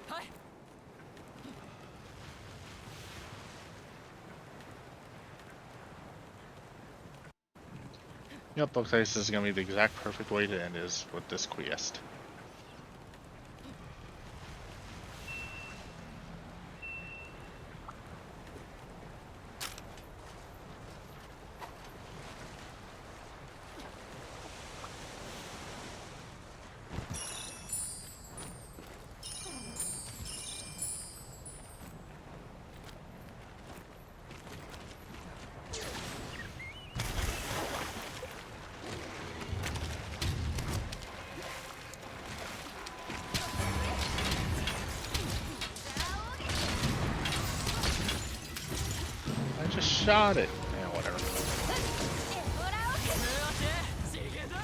はい
Yep, looks like this is gonna be the exact perfect way to end is with this quest. I just shot it. Yeah, whatever.
ちげだ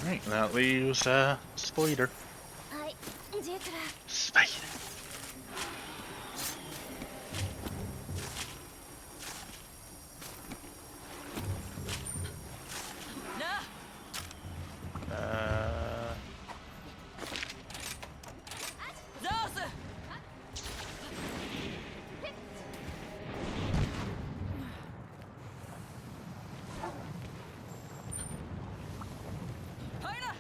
Alright, that leaves Spider.
はいジェクラ
Spider.
な ザース 入ら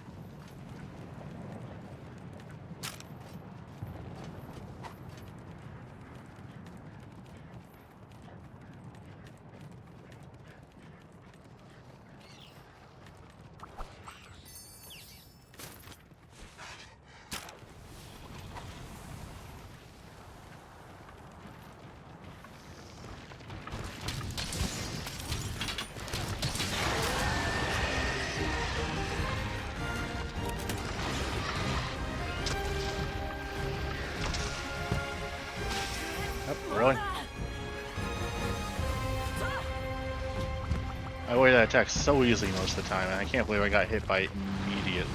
attack so easily most of the time, and I can't believe I got hit by it immediately.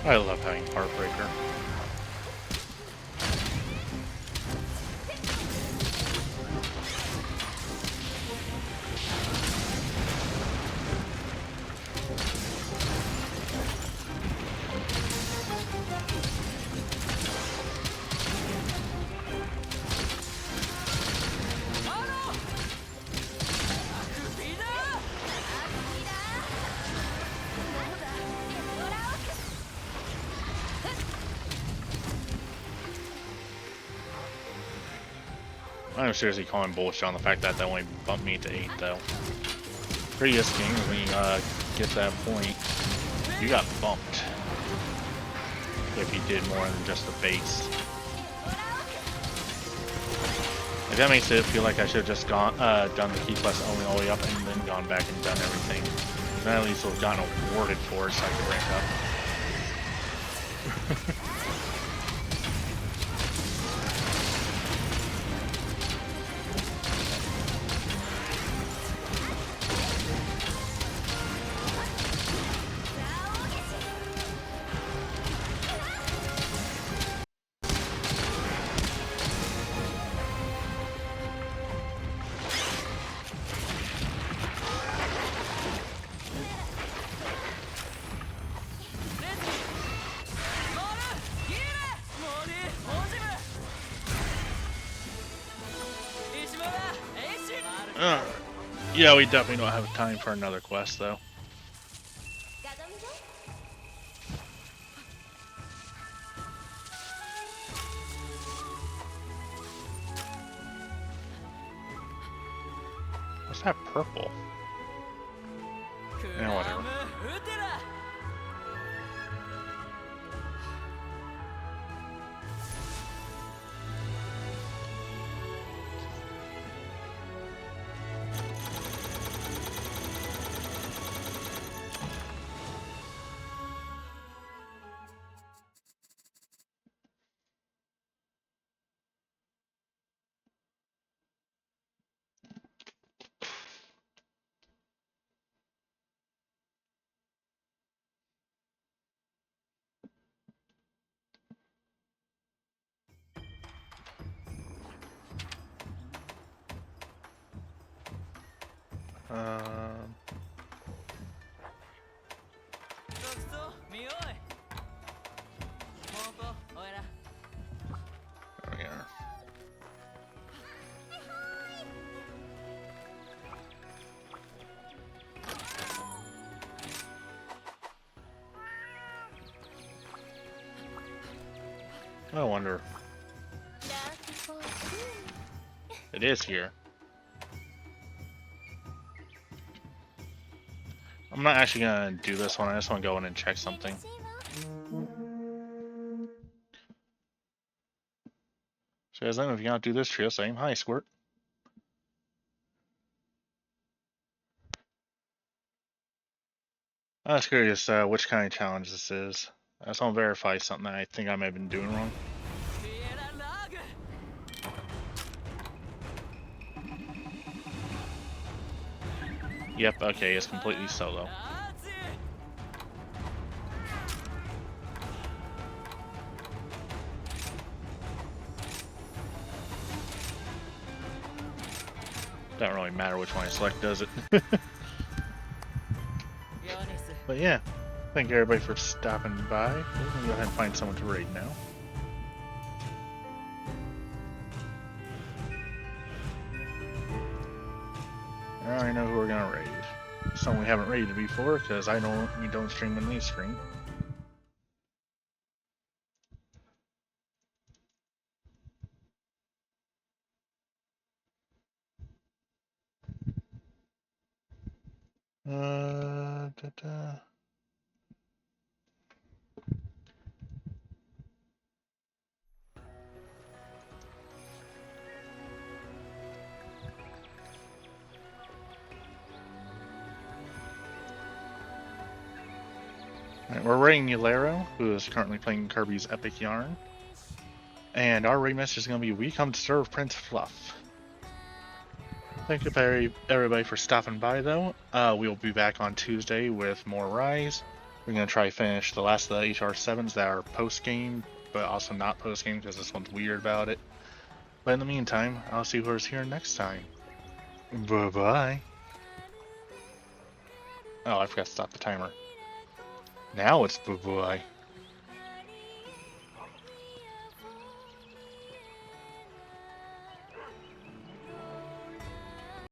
I love having Heartbreaker. I'm seriously calling bullshit on the fact that only bumped me to 8 though. Previous games, when you get to that point, you got bumped if you did more than just the base. Like, that makes it feel like I should have just gone done the key quest only all the way up and then gone back and done everything. Then at least would have gotten awarded for it so I could rank up. Yeah, we definitely don't have time for another quest, though. What's that purple? Yeah, whatever. Um,
そうそう見ようい本当おいら
there we are. I wonder.
ダークフォーク
It is here. I'm not actually gonna do this one. I just want to go in and check something. So guys, I don't know if you want to do this trio same. Hi, Squirt. I was curious which kind of challenge this is. I just want to verify something that I think I may have been doing wrong.
フィエララーグ
Yep, okay, it's completely solo.
ラーズ
Doesn't really matter which one I select, does it?
ヨニス
But yeah, thank you everybody for stopping by. We're gonna go ahead and find someone to raid now. I already know who we're gonna raid. Someone we haven't raided before, because we don't stream when they stream. Da-da. Alright, we're raiding Eulero, who is currently playing Kirby's Epic Yarn. And our raid message is going to be, "We come to serve Prince Fluff." Thank you everybody for stopping by, though. We'll be back on Tuesday with more Rise. We're going to try to finish the last of the HR7s that are post-game, but also not post-game because this one's weird about it. But in the meantime, I'll see who's here next time. Bye-bye. Oh, I forgot to stop the timer. Now it's bye-bye.